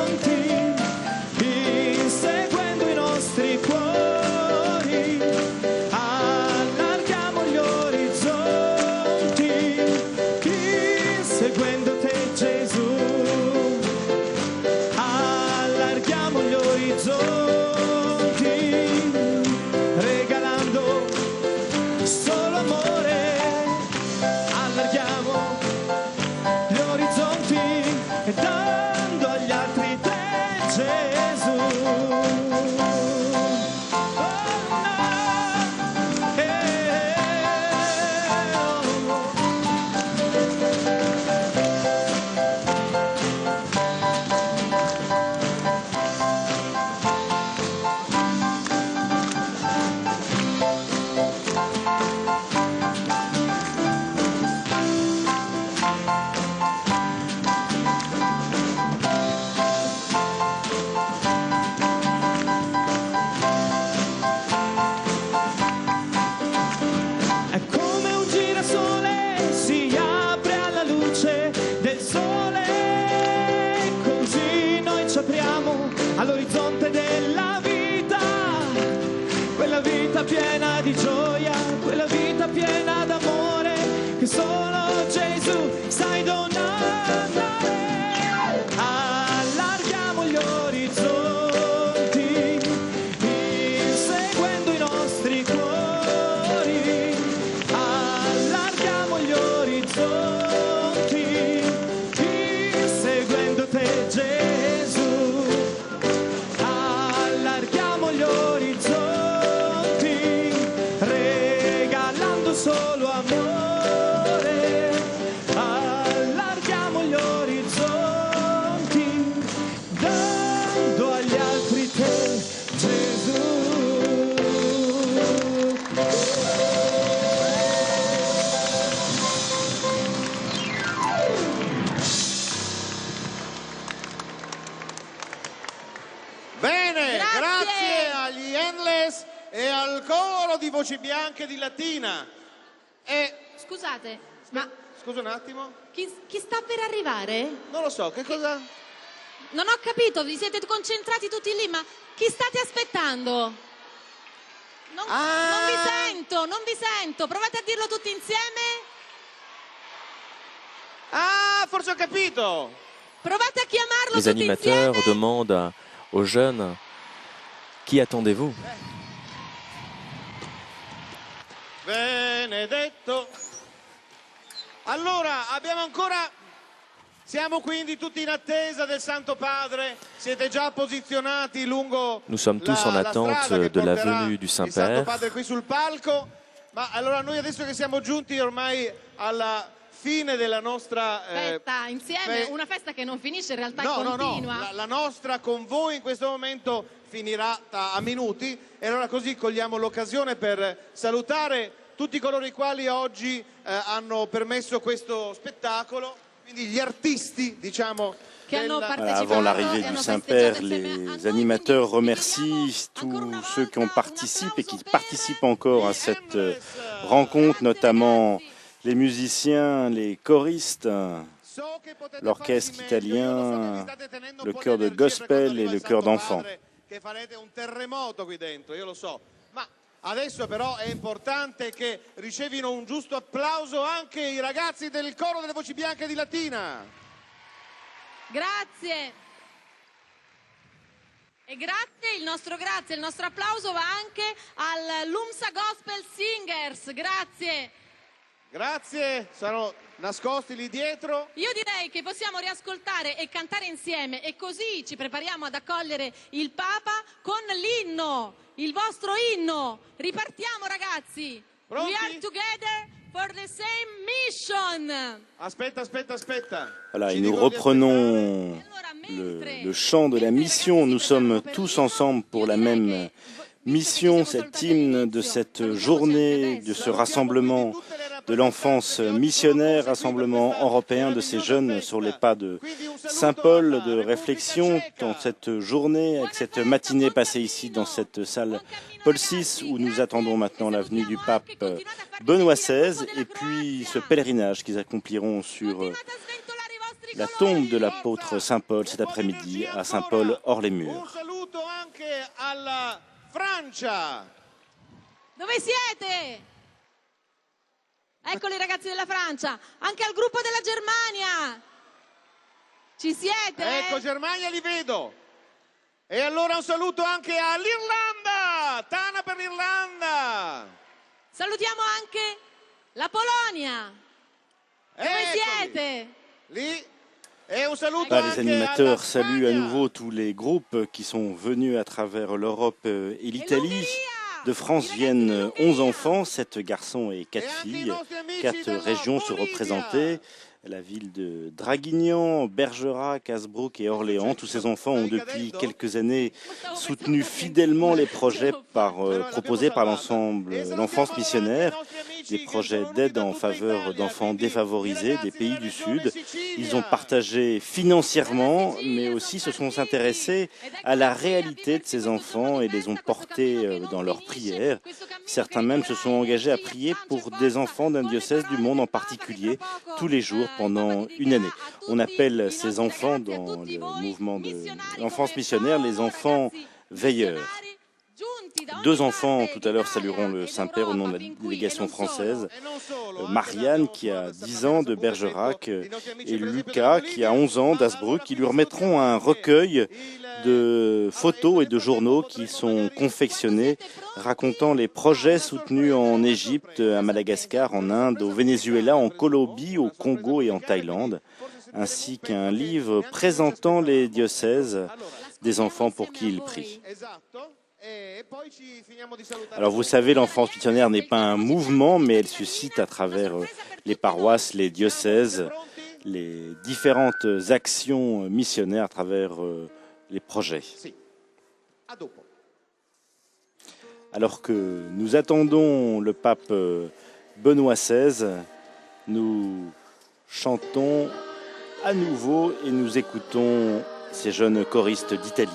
inseguendo i nostri cuori. Allarghiamo gli orizzonti, inseguendo te Gesù. Allarghiamo gli orizzonti, regalando solo amore. Allarghiamo gli orizzonti e dando agli altri te Gesù. Oh, no. È come un girasole, si apre alla luce del sole, così noi ci apriamo all'orizzonte della vita, quella vita piena di gioia, quella vita piena d'amore che solo Gesù sai donare. Allarghiamo gli orizzonti, inseguendo i nostri cuori. Allarghiamo gli orizzonti, inseguendo te Gesù. Allarghiamo gli orizzonti, regalando solo amore. Allarghiamo gli orizzonti, dando agli altri te Gesù. Bene, Grazie. grazie agli Endless e al coro di Voci Bianche di Latina. E Scusate, ma scusa un attimo, chi sta per arrivare? non lo so, che cosa? Non ho capito, vi siete concentrati tutti lì, ma chi state aspettando? Non vi sento, non vi sento. Provate a dirlo tutti insieme. Ah, forse ho capito. Provate a chiamarlo Les tutti animateurs insieme. demandent aux jeunes qui attendez-vous? Benedetto. Allora, siamo quindi tutti in attesa del Santo Padre. Siete già posizionati lungo Nous sommes tous en la attente strada che de la porterà venue du il Santo Saint-Père. Padre qui sul palco. Ma allora noi adesso che siamo giunti ormai alla fine della nostra Aspetta, insieme, una festa che non finisce in realtà, continua. No, la nostra con voi in questo momento finirà a minuti e allora così cogliamo l'occasione per salutare tutti coloro i quali oggi hanno permesso questo spettacolo, quindi gli artisti, diciamo, Che hanno Voilà, partecipato avant l'arrivée e du hanno Saint-Père, festeggiato insieme a les noi, animateurs quindi remercient ancora una tous ceux qui ont volta un participé et qui applauso participent bene. encore à cette rencontre, notamment les musiciens, les choristes, So che potete l'orchestre farci meglio, io lo so che vi italien, state tenendo un le po' chœur di de energie per gospel quanto et arriva le il chœur Santo d'enfants. Padre, che farete un terremoto qui dentro, io lo so, ma adesso però è importante che ricevino un giusto applauso anche i ragazzi del coro delle Voci Bianche di Latina. Grazie. E grazie, il nostro applauso va anche al Lumsa Gospel Singers, grazie. Grazie, sono nascosti lì dietro. Io direi che possiamo riascoltare e cantare insieme e così ci prepariamo ad accogliere il Papa con l'inno, il vostro inno. Ripartiamo ragazzi. Pronti? We are together for the same mission. Aspetta. Voilà, Ci et nous dicono di reprenons Allora, mentre le chant de la i mission. ragazzi Nous sommes preparano per tous l'inno, ensemble pour io la direi même che mission, cet hymne de cette journée, de ce rassemblement de l'enfance missionnaire, rassemblement européen de ces jeunes sur les pas de Saint-Paul, de réflexion dans cette journée, avec cette matinée passée ici dans cette salle Paul VI, où nous attendons maintenant la venue du pape Benoît XVI, et puis ce pèlerinage qu'ils accompliront sur la tombe de l'apôtre Saint Paul cet après-midi à Saint-Paul hors les murs. Dove siete? Eccoli i ragazzi della Francia, anche al gruppo della Germania. Ci siete? Ecco, Germania li vedo. E allora un saluto anche all'Irlanda, Tana per l'Irlanda. Salutiamo anche la Polonia. Dove siete? Lì. Et un saluto les animateurs saluent à nouveau tous les groupes qui sont venus à travers l'Europe et l'Italie. De France viennent 11 enfants, 7 garçons et 4 filles. 4 régions se représentaient. La ville de Draguignan, Bergerac, Hasbrook et Orléans. Tous ces enfants ont depuis quelques années soutenu fidèlement les projets proposés par l'enfance missionnaire, des projets d'aide en faveur d'enfants défavorisés des pays du Sud. Ils ont partagé financièrement, mais aussi se sont intéressés à la réalité de ces enfants et les ont portés dans leurs prières. Certains même se sont engagés à prier pour des enfants d'un diocèse du monde en particulier, tous les jours, pendant une année. On appelle ces enfants dans le mouvement de l'enfance missionnaire les enfants veilleurs. 2 enfants tout à l'heure salueront le Saint-Père au nom de la délégation française. Marianne qui a 10 ans de Bergerac et Lucas qui a 11 ans d'Hasbrook, qui lui remettront un recueil de photos et de journaux qui sont confectionnés racontant les projets soutenus en Égypte, à Madagascar, en Inde, au Venezuela, en Colombie, au Congo et en Thaïlande, ainsi qu'un livre présentant les diocèses des enfants pour qui il prie. Alors vous savez, l'enfance missionnaire n'est pas un mouvement, mais elle suscite à travers les paroisses, les diocèses, les différentes actions missionnaires à travers les projets. Alors que nous attendons le pape Benoît XVI, nous chantons à nouveau et nous écoutons ces jeunes choristes d'Italie.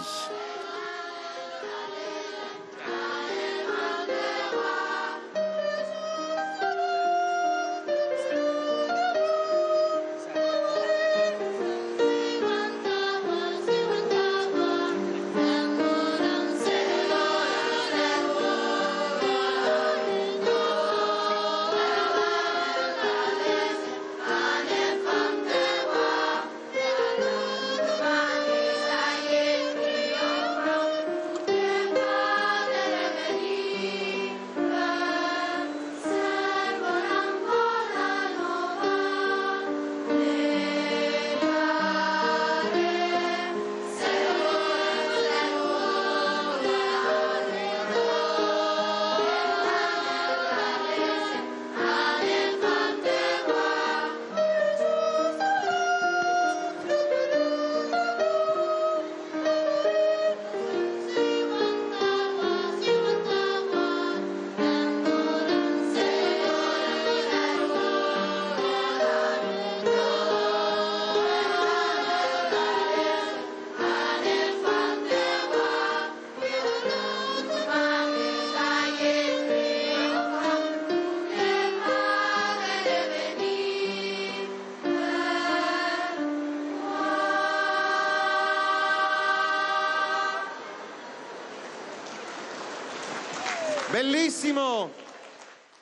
Bellissimo!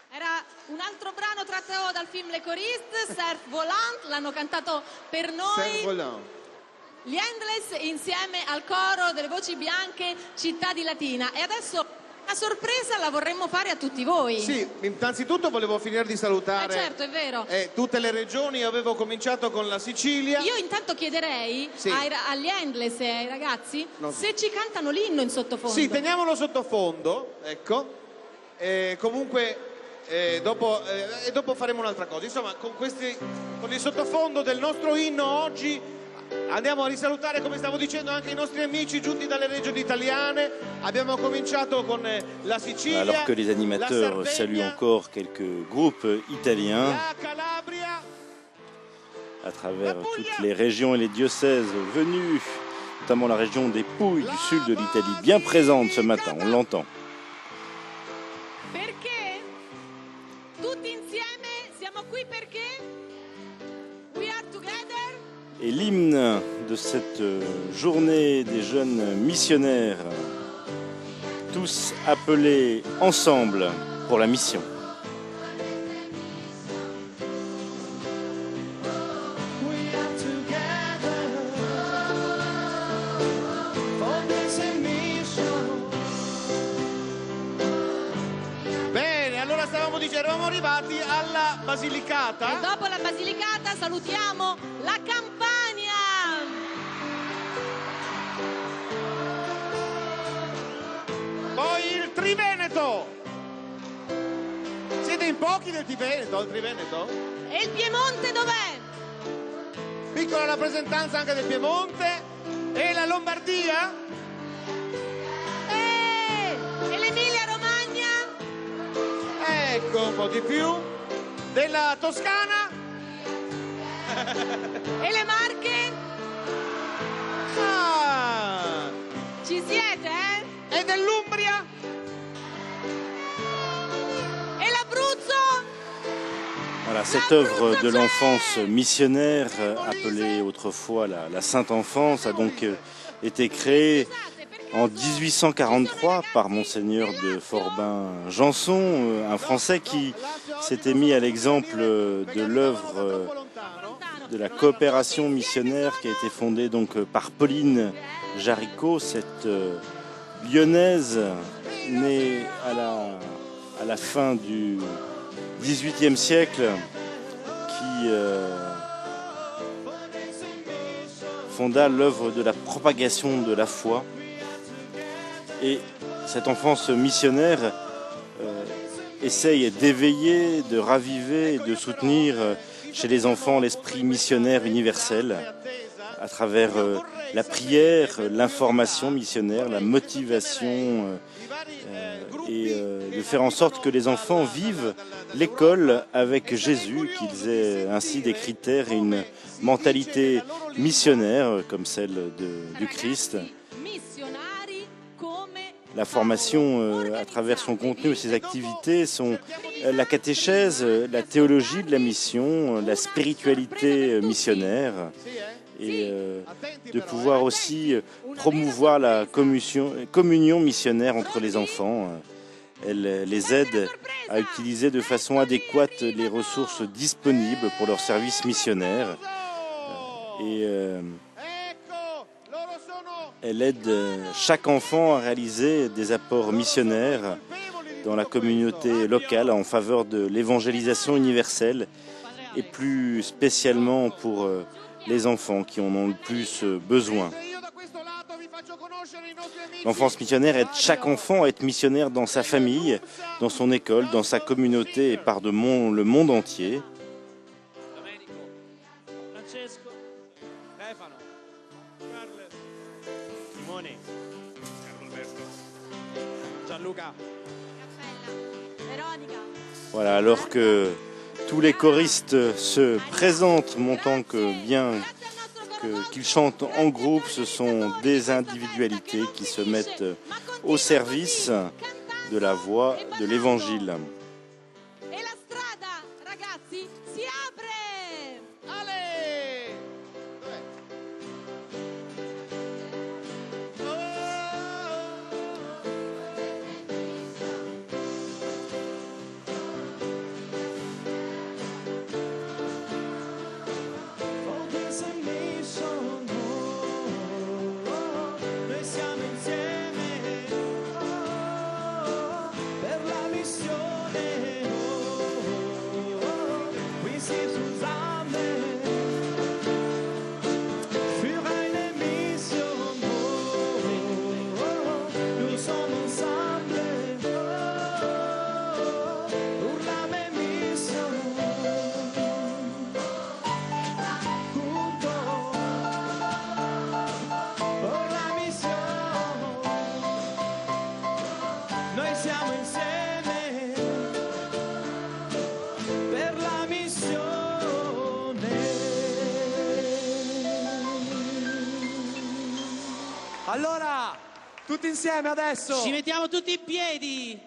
Era un altro brano tratto dal film Le Choristes, Surf Volant, l'hanno cantato per noi gli Endless insieme al coro delle voci bianche Città di Latina. E adesso una sorpresa la vorremmo fare a tutti voi. Sì, innanzitutto volevo finire di salutare certo, è vero. Tutte le regioni. Avevo cominciato con la Sicilia. Io intanto chiederei agli Endless e ai ragazzi se ci cantano l'inno in sottofondo. Sì, teniamolo sottofondo, ecco. Comunque dopo faremo un'altra cosa. Insomma, con il sottofondo del nostro inno oggi Andiamo a risalutare, come stavo dicendo, anche i nostri amici giunti dalle regioni italiane. Abbiamo cominciato con la Sicilia, Alors que les animateurs saluent encore quelques groupes italiens la Calabria, à travers toutes les régions et les diocèses venus, notamment la région des Pouilles du sud de l'Italie, bien présente ce matin, on l'entend. Perché? Tutti insieme siamo qui perché? We are together. Et l'hymne de cette journée des jeunes missionnaires, tous appelés ensemble pour la mission. Bene, allora stavamo dicendo, eravamo arrivati alla Basilicata. E dopo la Basilicata salutiamo la Campania. Poi il Triveneto. Siete in pochi del Triveneto? Il Triveneto? E il Piemonte dov'è? Piccola rappresentanza anche del Piemonte. E la Lombardia? E l'Emilia Romagna? Ecco, un po' di più. Della Toscana? E le Marche? Ah! Ci siete, eh? E dell'Umbria? E l'Abruzzo? Voilà, cette œuvre de l'enfance missionnaire, appelée autrefois la Sainte Enfance, a donc été créée en 1843 par Monseigneur de Forbin-Janson, un Français qui s'était mis à l'exemple de l'œuvre de la coopération missionnaire qui a été fondée donc par Pauline Jaricot, cette lyonnaise née à la fin du XVIIIe siècle, qui fonda l'œuvre de la propagation de la foi. Et cette enfance missionnaire essaye d'éveiller, de raviver, de soutenir chez les enfants l'esprit missionnaire universel à travers la prière, l'information missionnaire, la motivation et de faire en sorte que les enfants vivent l'école avec Jésus, qu'ils aient ainsi des critères et une mentalité missionnaire comme celle du Christ. La formation à travers son contenu et ses activités sont la catéchèse, la théologie de la mission, la spiritualité missionnaire et de pouvoir aussi promouvoir la communion missionnaire entre les enfants. Elle les aide à utiliser de façon adéquate les ressources disponibles pour leur service missionnaire et elle aide chaque enfant à réaliser des apports missionnaires dans la communauté locale en faveur de l'évangélisation universelle et plus spécialement pour les enfants qui en ont le plus besoin. L'enfance missionnaire aide chaque enfant à être missionnaire dans sa famille, dans son école, dans sa communauté et par le monde entier. Voilà, alors que tous les choristes se présentent, montant qu'ils chantent en groupe, ce sont des individualités qui se mettent au service de la voix de l'Évangile. Per la missione Allora, tutti insieme adesso. Ci mettiamo tutti in piedi.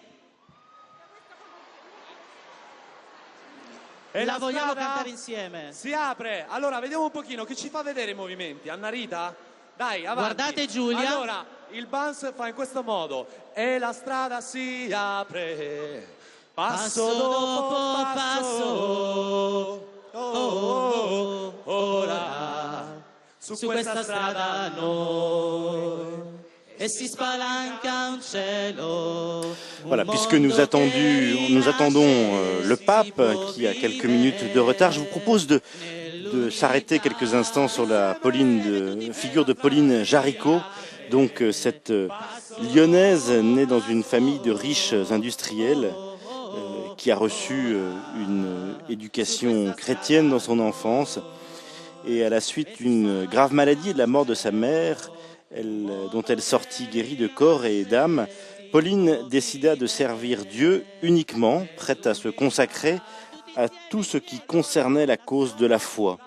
E La vogliamo strada cantare insieme. si apre. Allora, vediamo un pochino chi ci fa vedere i movimenti. Anna Rita? Dai, avanti. Guardate Giulia. Allora, il Buns fa in questo modo. E la strada si apre. Passo dopo passo. Ora su questa strada noi. Et si spalanca un cielo. Voilà, puisque nous attendons le pape qui a quelques minutes de retard, je vous propose de s'arrêter quelques instants sur la figure de Pauline Jaricot, donc cette lyonnaise née dans une famille de riches industriels qui a reçu une éducation chrétienne dans son enfance et à la suite d'une grave maladie et de la mort de sa mère, dont elle sortit guérie de corps et d'âme, Pauline décida de servir Dieu uniquement, prête à se consacrer à tout ce qui concernait la cause de la foi.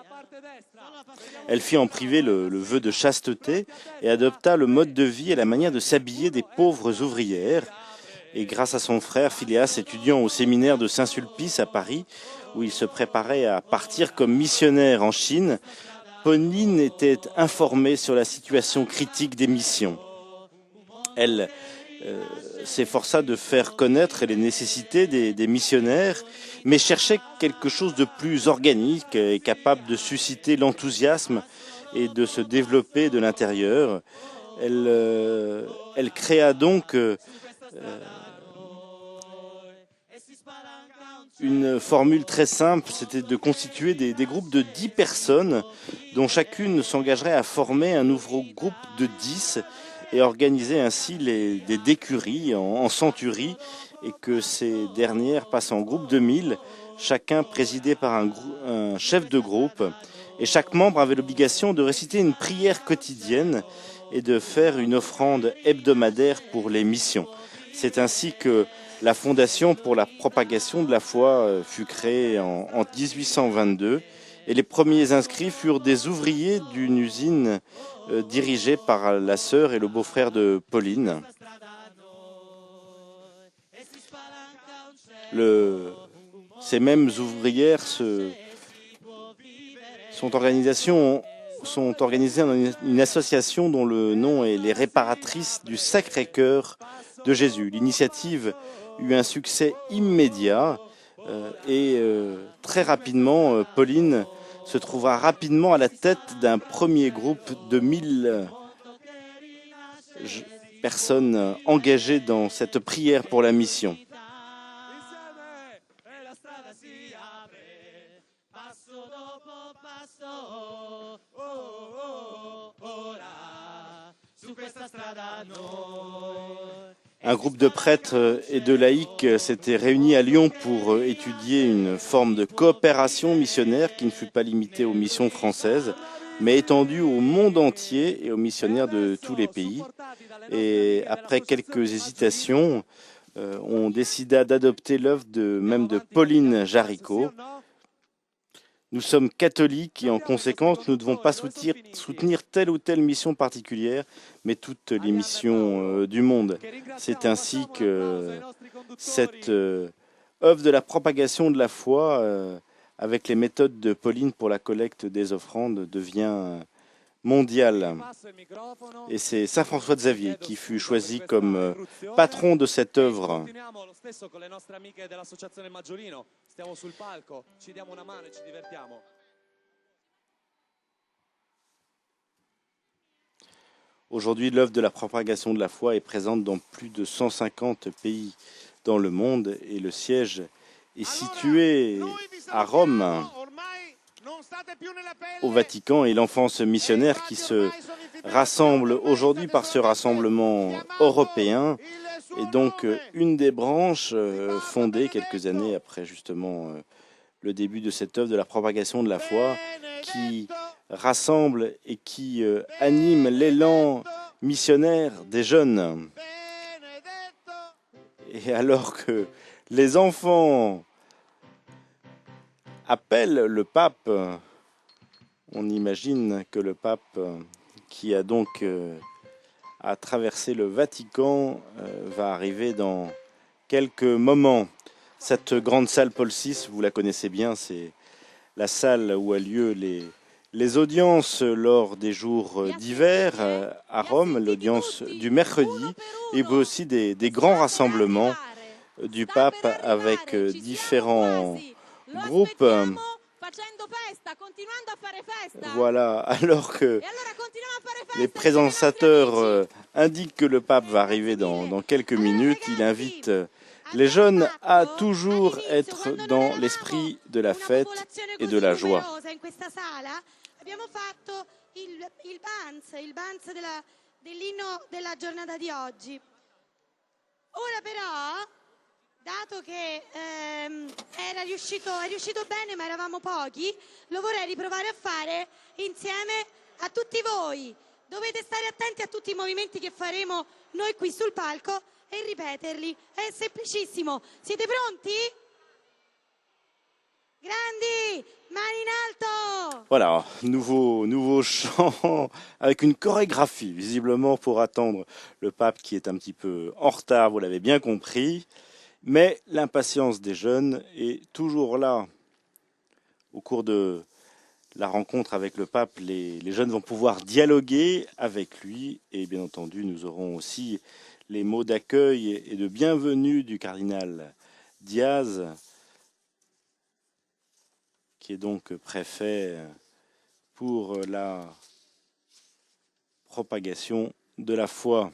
Elle fit en privé le vœu de chasteté et adopta le mode de vie et la manière de s'habiller des pauvres ouvrières. Et grâce à son frère Philéas, étudiant au séminaire de Saint-Sulpice à Paris, où il se préparait à partir comme missionnaire en Chine, Pauline était informée sur la situation critique des missions. Elle s'efforça de faire connaître les nécessités des missionnaires, mais cherchait quelque chose de plus organique et capable de susciter l'enthousiasme et de se développer de l'intérieur. Elle créa donc une formule très simple, c'était de constituer des groupes de 10 personnes dont chacune s'engagerait à former un nouveau groupe de 10 et organiser ainsi des décuries en centuries et que ces dernières passent en groupe de 1000, chacun présidé par un chef de groupe et chaque membre avait l'obligation de réciter une prière quotidienne et de faire une offrande hebdomadaire pour les missions. C'est ainsi que la Fondation pour la propagation de la foi fut créée en 1822 et les premiers inscrits furent des ouvriers d'une usine dirigée par la sœur et le beau-frère de Pauline. Ces mêmes ouvrières sont organisées dans une association dont le nom est les Réparatrices du Sacré-Cœur de Jésus. L'initiative eut un succès immédiat et très rapidement, Pauline se trouva rapidement à la tête d'un premier groupe de 1000 personnes engagées dans cette prière pour la mission. Un groupe de prêtres et de laïcs s'était réuni à Lyon pour étudier une forme de coopération missionnaire qui ne fut pas limitée aux missions françaises, mais étendue au monde entier et aux missionnaires de tous les pays. Et après quelques hésitations, on décida d'adopter l'œuvre de Pauline Jaricot. Nous sommes catholiques et en conséquence, nous ne devons pas soutenir telle ou telle mission particulière, mais toutes les missions du monde. C'est ainsi que cette œuvre de la propagation de la foi, avec les méthodes de Pauline pour la collecte des offrandes, devient mondiale. Et c'est Saint François Xavier qui fut choisi comme patron de cette œuvre. Aujourd'hui, l'œuvre de la propagation de la foi est présente dans plus de 150 pays dans le monde et le siège est situé à Rome, au Vatican, et l'enfance missionnaire qui se rassemble aujourd'hui par ce rassemblement européen est donc une des branches fondées quelques années après justement le début de cette œuvre de la propagation de la foi qui rassemble et qui anime l'élan missionnaire des jeunes. Et alors que les enfants appellent le pape, on imagine que le pape qui a donc à traverser le Vatican va arriver dans quelques moments. Cette grande salle Paul VI, vous la connaissez bien, c'est la salle où a lieu les audiences lors des jours d'hiver à Rome, l'audience du mercredi, et puis aussi des grands rassemblements du pape avec différents groupes. Voilà, alors que les présentateurs indiquent que le pape va arriver dans quelques minutes, il invite les jeunes à toujours être dans l'esprit de la fête et de la joie. Abbiamo fatto il Banz dell'inno della giornata di oggi. Ora però, dato che è riuscito bene ma eravamo pochi, lo vorrei riprovare a fare insieme a tutti voi. Dovete stare attenti a tutti i movimenti che faremo noi qui sul palco e ripeterli. È semplicissimo. Siete pronti? Grandi, mani in alto! Voilà, nouveau chant avec une chorégraphie, visiblement pour attendre le pape qui est un petit peu en retard, vous l'avez bien compris. Mais l'impatience des jeunes est toujours là. Au cours de la rencontre avec le pape, les jeunes vont pouvoir dialoguer avec lui. Et bien entendu, nous aurons aussi les mots d'accueil et de bienvenue du cardinal Diaz, qui est donc préfet pour la propagation de la foi.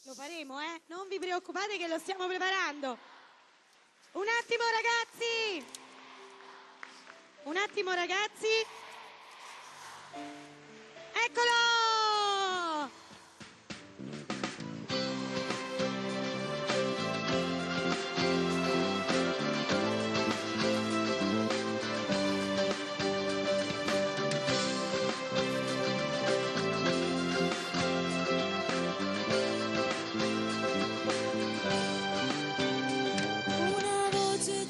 Lo faremo, non vi preoccupate che lo stiamo preparando. Un attimo ragazzi! Un attimo ragazzi! Eccolo!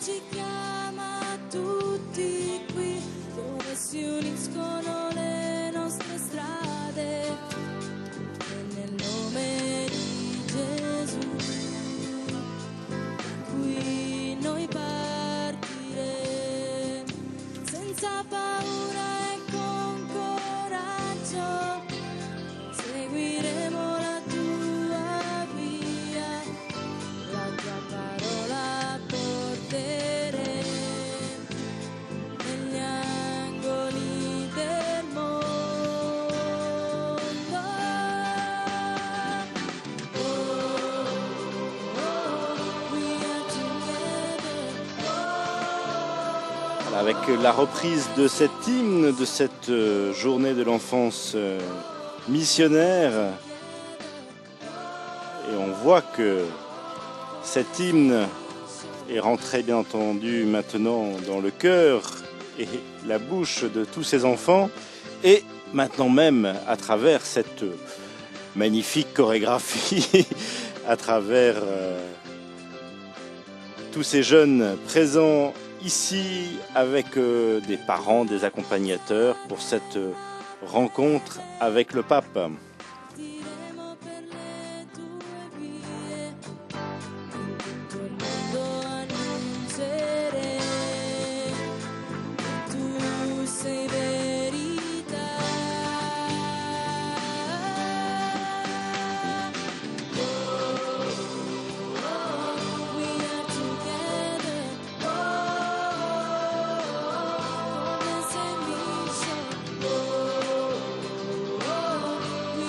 Ci chiama a tutti qui, dove si uniscono le nostre strade, e nel nome di Gesù, qui noi partiremo, senza paura e con coraggio, seguiremo la tua via, la tua parola negli angoli del mondo. We are together. Voilà, avec la reprise de cet hymne, de cette journée de l'enfance missionnaire. Et on voit que cet hymne est rentré bien entendu maintenant dans le cœur et la bouche de tous ces enfants, et maintenant même à travers cette magnifique chorégraphie, à travers tous ces jeunes présents ici avec des parents, des accompagnateurs pour cette rencontre avec le pape. Partiremo per le tue vie, in tutto il mondo annunceremo che tu sei verità. We are together, come se mission. We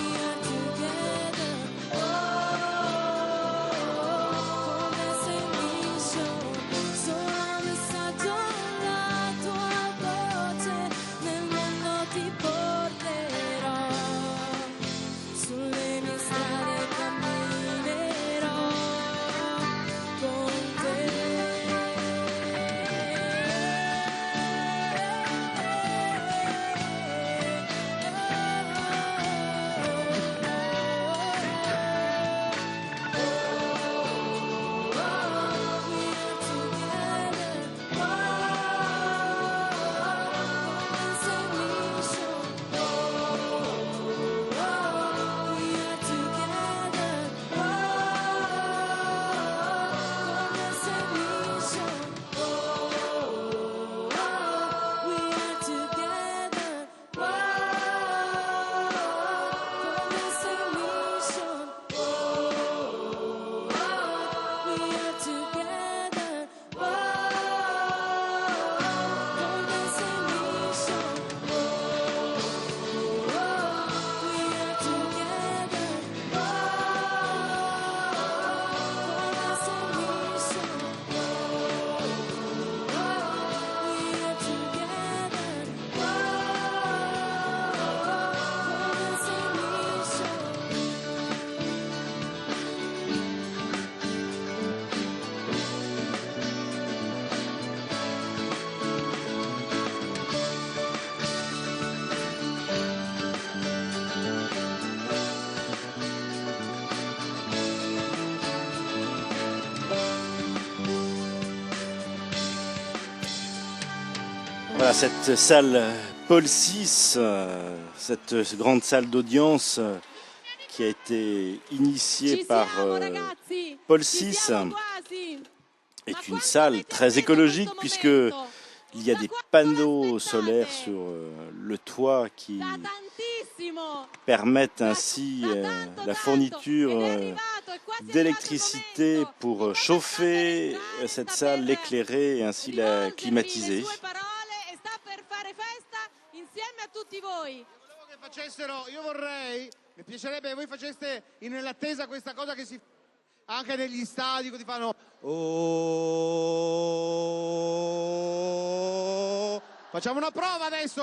Voilà, cette salle Paul VI, cette grande salle d'audience qui a été initiée par Paul VI, est une salle très écologique puisque il y a des panneaux solaires sur le toit qui permettent ainsi la fourniture d'électricité pour chauffer cette salle, l'éclairer et ainsi la climatiser. Io vorrei, mi piacerebbe che voi faceste nell'attesa questa cosa che si anche negli stadi, ti fanno oh. Facciamo una prova adesso,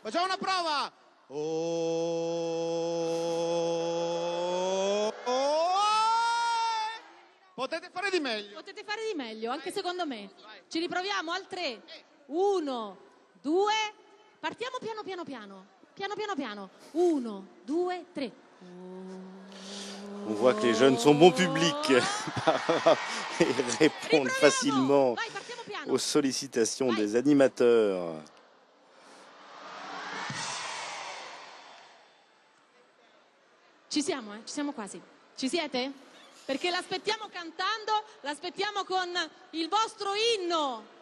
Facciamo una prova. Oh. Potete fare di meglio. Potete fare di meglio, anche secondo me. Ci riproviamo al 3. 1, 2. Partiamo piano piano piano. Piano piano piano. 1, 2, 3. On voit que les jeunes sont bon public et répondent facilement aux sollicitations des animateurs. Ci siamo quasi. Ci siete? Perché l'aspettiamo cantando, l'aspettiamo con il vostro inno.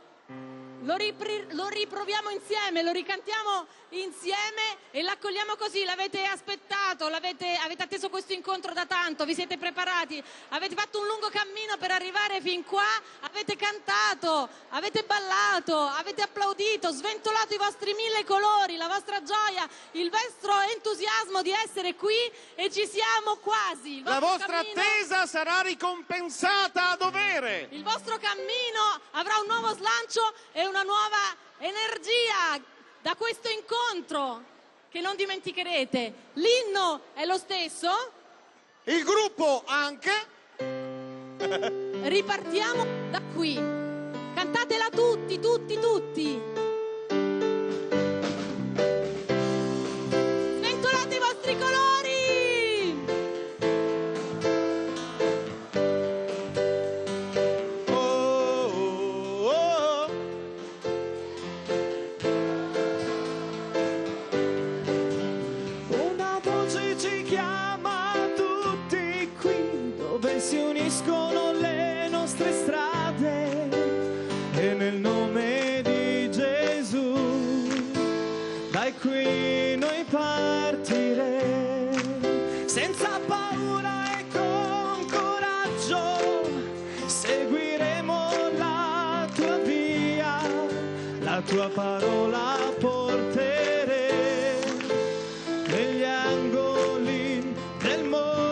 Lo riproviamo insieme, lo ricantiamo insieme e l'accogliamo così. L'avete aspettato, avete atteso questo incontro da tanto, vi siete preparati, avete fatto un lungo cammino per arrivare fin qua, avete cantato, avete ballato, avete applaudito, sventolato i vostri 1000 colori, la vostra gioia, il vostro entusiasmo di essere qui e ci siamo quasi. La vostra attesa sarà ricompensata a dovere. Il vostro cammino avrà un nuovo slancio e una nuova energia da questo incontro che non dimenticherete. L'inno è lo stesso, il gruppo anche. Ripartiamo da qui, cantatela tutti, tutti, tutti. Sventolate i vostri colori. Si uniscono le nostre strade e nel nome di Gesù dai qui noi partiremo senza paura e con coraggio seguiremo la tua via, la tua parola porteremo negli angoli del mondo.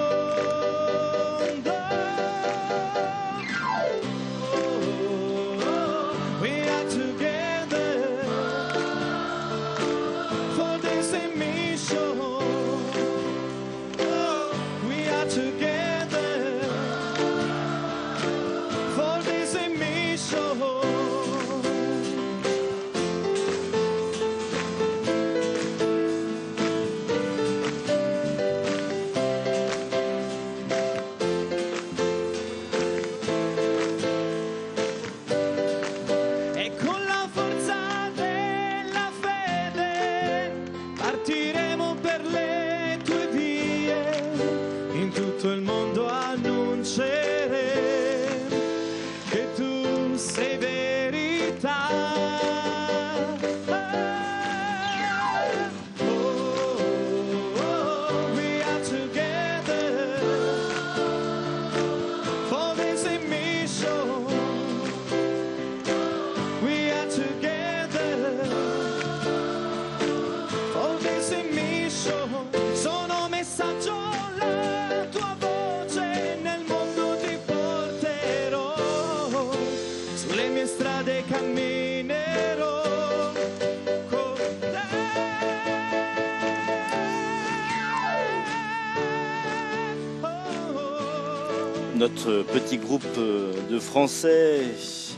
Notre petit groupe de Français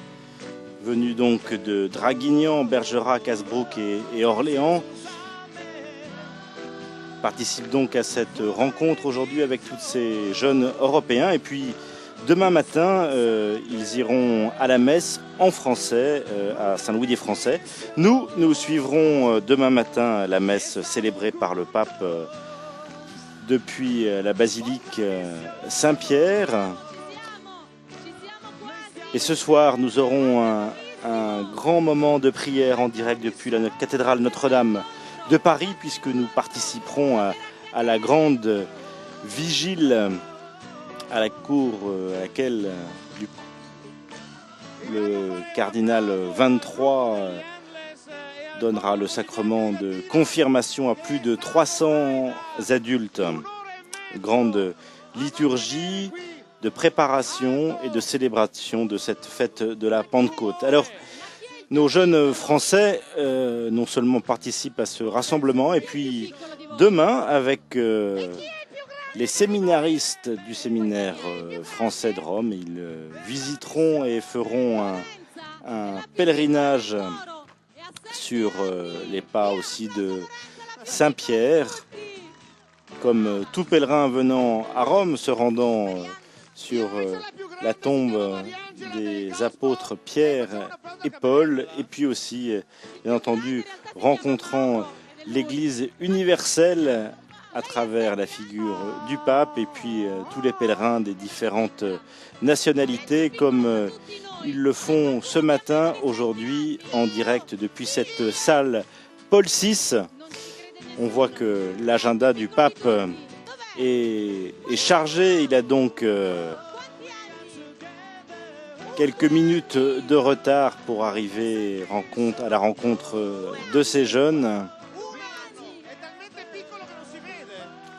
venus donc de Draguignan, Bergerac, Hasbrook et Orléans participe donc à cette rencontre aujourd'hui avec tous ces jeunes Européens. Et puis Demain matin, ils iront à la messe en français à Saint-Louis-des-Français. Nous suivrons demain matin la messe célébrée par le pape depuis la basilique Saint-Pierre. Et ce soir, nous aurons un grand moment de prière en direct depuis la cathédrale Notre-Dame de Paris, puisque nous participerons à la grande vigile à la cour à laquelle le cardinal 23 donnera le sacrement de confirmation à plus de 300 adultes. Grande liturgie de préparation et de célébration de cette fête de la Pentecôte. Alors, nos jeunes Français non seulement participent à ce rassemblement, et puis demain, avec les séminaristes du séminaire français de Rome, ils visiteront et feront un pèlerinage sur les pas aussi de Saint-Pierre, comme tout pèlerin venant à Rome, se rendant sur la tombe des apôtres Pierre et Paul, et puis aussi, bien entendu, rencontrant l'Église universelle à travers la figure du pape, et puis tous les pèlerins des différentes nationalités, comme ils le font ce matin, aujourd'hui, en direct depuis cette salle Paul VI. On voit que l'agenda du pape est chargé. Il a donc quelques minutes de retard pour arriver à la rencontre de ces jeunes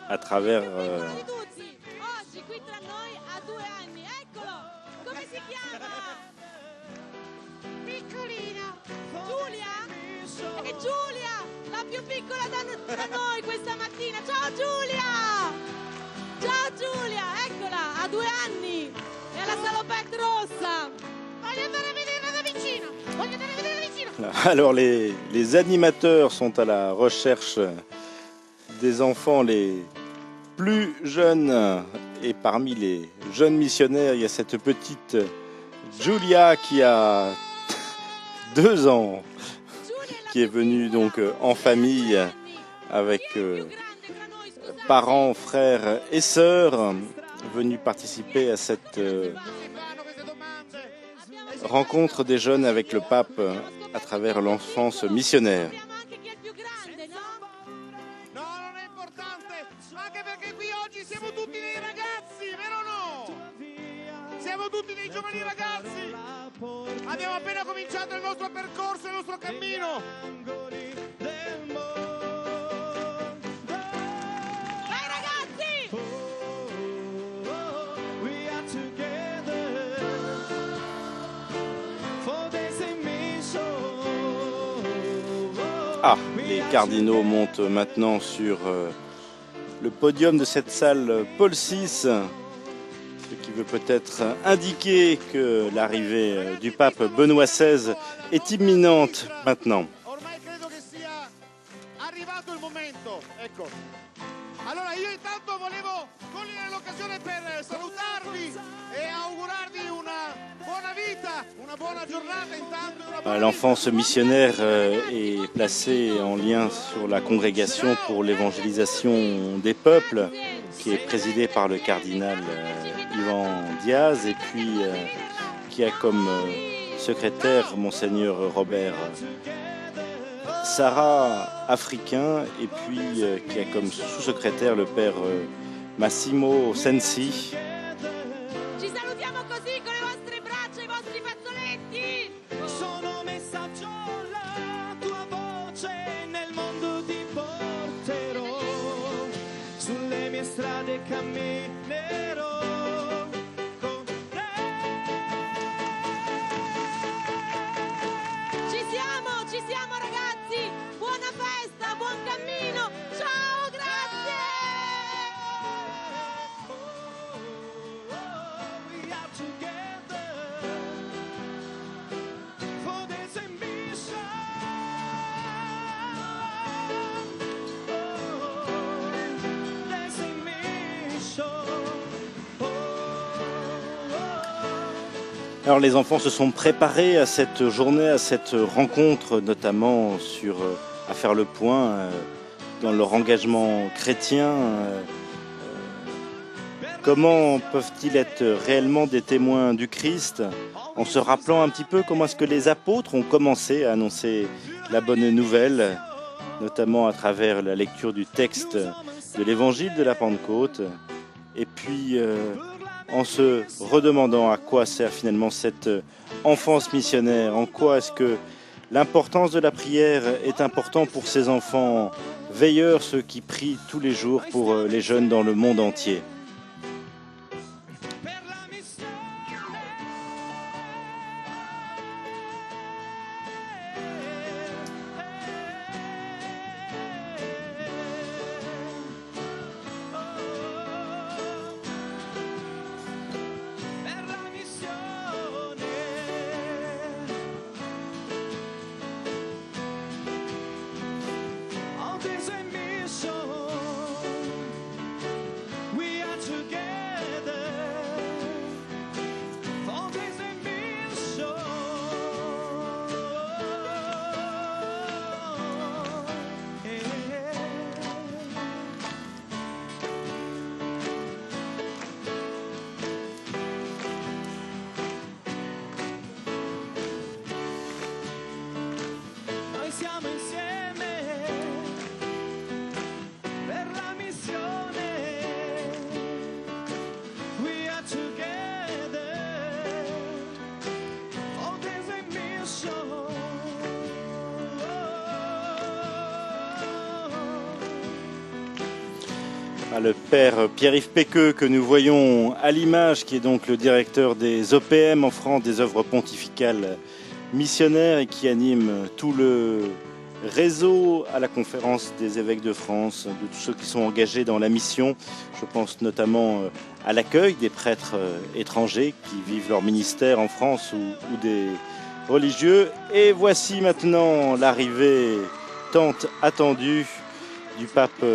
à travers Oggi qui tra noi ha 2 anni, eccolo! Come si chiama? Piccolina. Giulia? È Giulia, la più piccola tra noi questa mattina. Ciao Giulia! Ciao Giulia, eccola, ha 2 anni, è alla salopette rossa. Voglio andare a vederla da vicino. Voglio andare a vederla da vicino. Alors les animateurs sont à la recherche des enfants les plus jeunes, et parmi les jeunes missionnaires, il y a cette petite Giulia qui a 2 ans, qui est venue donc en famille avec parents, frères et sœurs, venus participer à cette rencontre des jeunes avec le pape à travers l'enfance missionnaire. Siamo tutti dei ragazzi, vero no? Siamo tutti dei giovani ragazzi. Abbiamo appena cominciato il nostro percorso, il nostro cammino. Vai ragazzi! Ah, les cardinaux montent maintenant sur le podium de cette salle Paul VI, ce qui veut peut-être indiquer que l'arrivée du pape Benoît XVI est imminente maintenant. Ormai credo che sia arrivato il momento. Ecco. Allora io intanto volevo cogliere l'occasione per salutarvi e augurarvi una buona vita, una buona giornata intanto. L'enfance missionnaire est placée en lien sur la congrégation pour l'évangélisation des peuples, qui est présidée par le cardinal Ivan Diaz, et puis qui a comme secrétaire Monseigneur Robert Sarah, africain, et puis qui a comme sous-secrétaire le père Massimo Sensi. Ci salutiamo così con le vostre braccia, i vostri fazzoletti! Sono messaggio, la tua voce nel mondo ti porterò, sulle mie strade camminerò con te. Ci siamo ragazzi! Buona festa, buon cammino! Ciao, grazie! Alors les enfants se sont préparés à cette journée, à cette rencontre, notamment à faire le point dans leur engagement chrétien. Comment peuvent-ils être réellement des témoins du Christ, en se rappelant un petit peu comment est-ce que les apôtres ont commencé à annoncer la bonne nouvelle, notamment à travers la lecture du texte de l'évangile de la Pentecôte, et puis en se redemandant à quoi sert finalement cette enfance missionnaire, en quoi est-ce que l'importance de la prière est importante pour ces enfants veilleurs, ceux qui prient tous les jours pour les jeunes dans le monde entier. Siamo insieme per la missione. We are together for this mission. Le père Pierre-Yves Péqueux que nous voyons à l'image, qui est donc le directeur des OPM en France, des œuvres pontificales missionnaire, et qui anime tout le réseau à la conférence des évêques de France, de tous ceux qui sont engagés dans la mission. Je pense notamment à l'accueil des prêtres étrangers qui vivent leur ministère en France ou des religieux. Et voici maintenant l'arrivée tant attendue du pape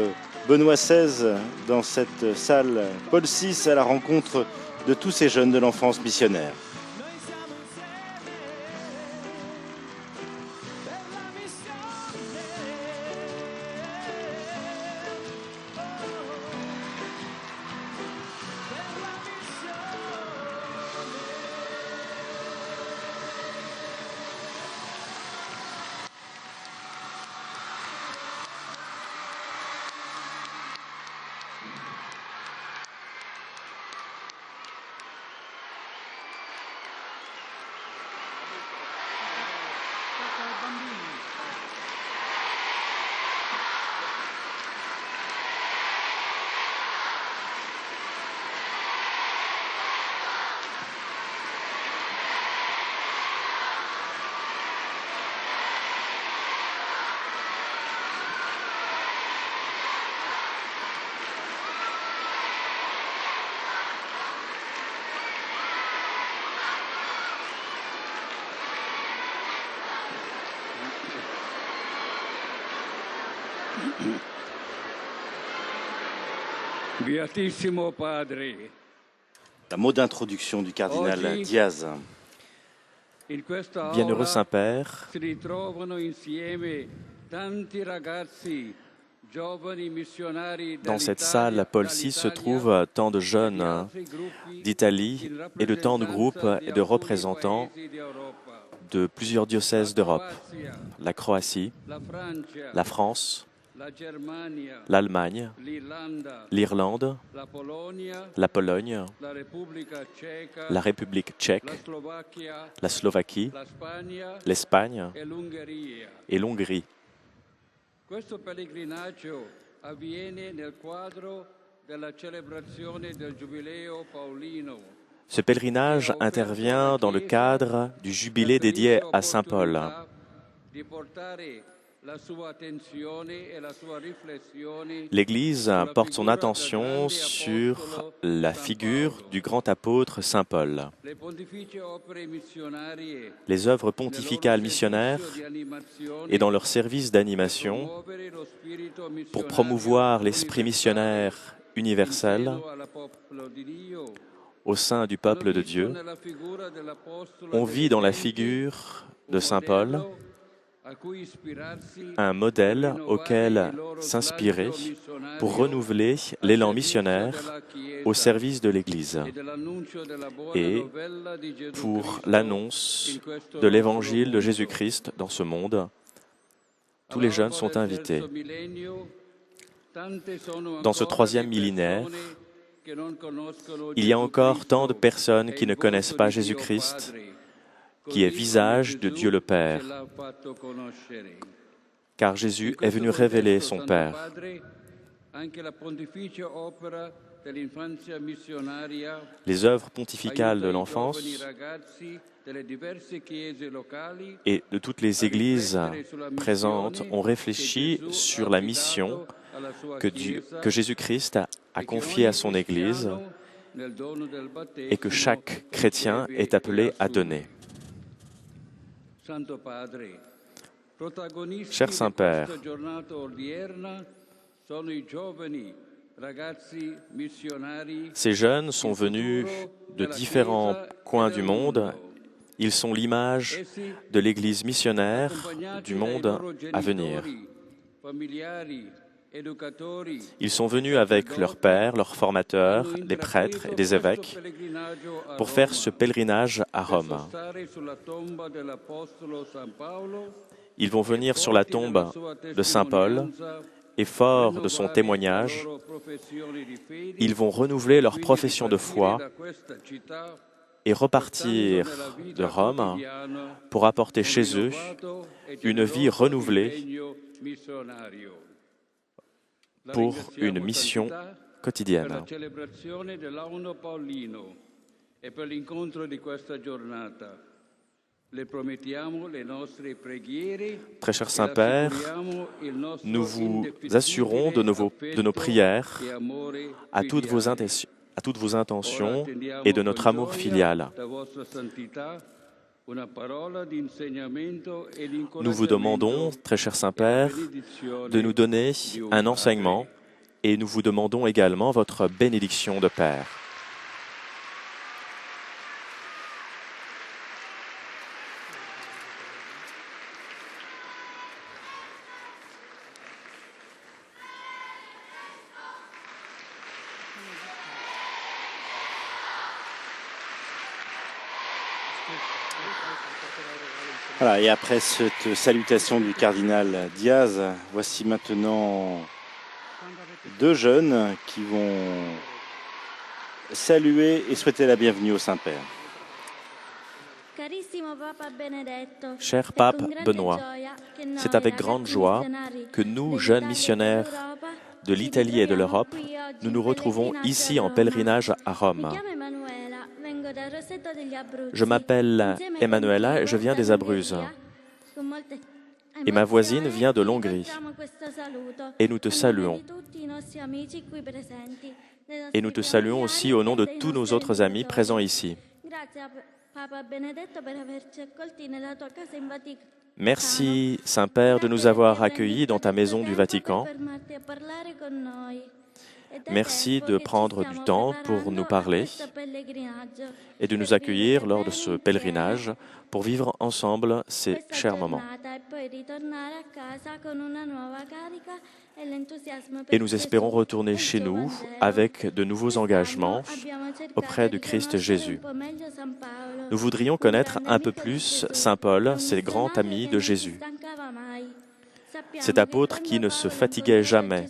Benoît XVI dans cette salle Paul VI à la rencontre de tous ces jeunes de l'enfance missionnaire. Beatissimo Padre. Un mot d'introduction du cardinal Diaz. Bienheureux Saint-Père, Si ritrovano insieme tanti ragazzi, giovani missionari dans cette salle Paul VI se trouvent tant de jeunes d'Italie et de tant de groupes et de représentants de plusieurs diocèses d'Europe, la Croatie, la France, l'Allemagne, l'Irlande, la Pologne, la République tchèque, la Slovaquie, l'Espagne et l'Hongrie. Questo pellegrinaggio avviene nel quadro della celebrazione del Giubileo Paolino. Ce pèlerinage intervient dans le cadre du jubilé dédié à Saint Paul. L'Église porte son attention sur la figure du grand apôtre Saint Paul. Les œuvres pontificales missionnaires et dans leur service d'animation pour promouvoir l'esprit missionnaire universel au sein du peuple de Dieu. On vit dans la figure de Saint Paul un modèle auquel s'inspirer pour renouveler l'élan missionnaire au service de l'Église et pour l'annonce de l'Évangile de Jésus-Christ dans ce monde. Tous les jeunes sont invités. Dans ce 3e millénaire, il y a encore tant de personnes qui ne connaissent pas Jésus-Christ, qui est visage de Dieu le Père, car Jésus est venu révéler son Père. Les œuvres pontificales de l'enfance et de toutes les églises présentes ont réfléchi sur la mission que Jésus-Christ a confiée à son Église et que chaque chrétien est appelé à donner. Cher Saint-Père, ces jeunes sont venus de différents coins du monde. Ils sont l'image de l'Église missionnaire du monde à venir. Ils sont venus avec leurs pères, leurs formateurs, des prêtres et des évêques pour faire ce pèlerinage à Rome. Ils vont venir sur la tombe de Saint Paul et forts de son témoignage, ils vont renouveler leur profession de foi et repartir de Rome pour apporter chez eux une vie renouvelée pour une mission quotidienne. Très cher Saint-Père, nous vous assurons de nos prières à toutes vos intentions et de notre amour filial. Nous vous demandons, très cher Saint-Père, de nous donner un enseignement et nous vous demandons également votre bénédiction de Père. Voilà, et après cette salutation du cardinal Diaz, voici maintenant deux jeunes qui vont saluer et souhaiter la bienvenue au Saint-Père. Cher Pape Benoît, c'est avec grande joie que nous, jeunes missionnaires de l'Italie et de l'Europe, nous nous retrouvons ici en pèlerinage à Rome. Je m'appelle Emanuela et je viens des Abruzzes. Et ma voisine vient de l'Hongrie. Et nous te saluons. Et nous te saluons aussi au nom de tous nos autres amis présents ici. Merci, Saint-Père, de nous avoir accueillis dans ta maison du Vatican. Merci de prendre du temps pour nous parler et de nous accueillir lors de ce pèlerinage pour vivre ensemble ces chers moments. Et nous espérons retourner chez nous avec de nouveaux engagements auprès du Christ Jésus. Nous voudrions connaître un peu plus Saint Paul, c'est grand ami de Jésus. Cet apôtre qui ne se fatiguait jamais,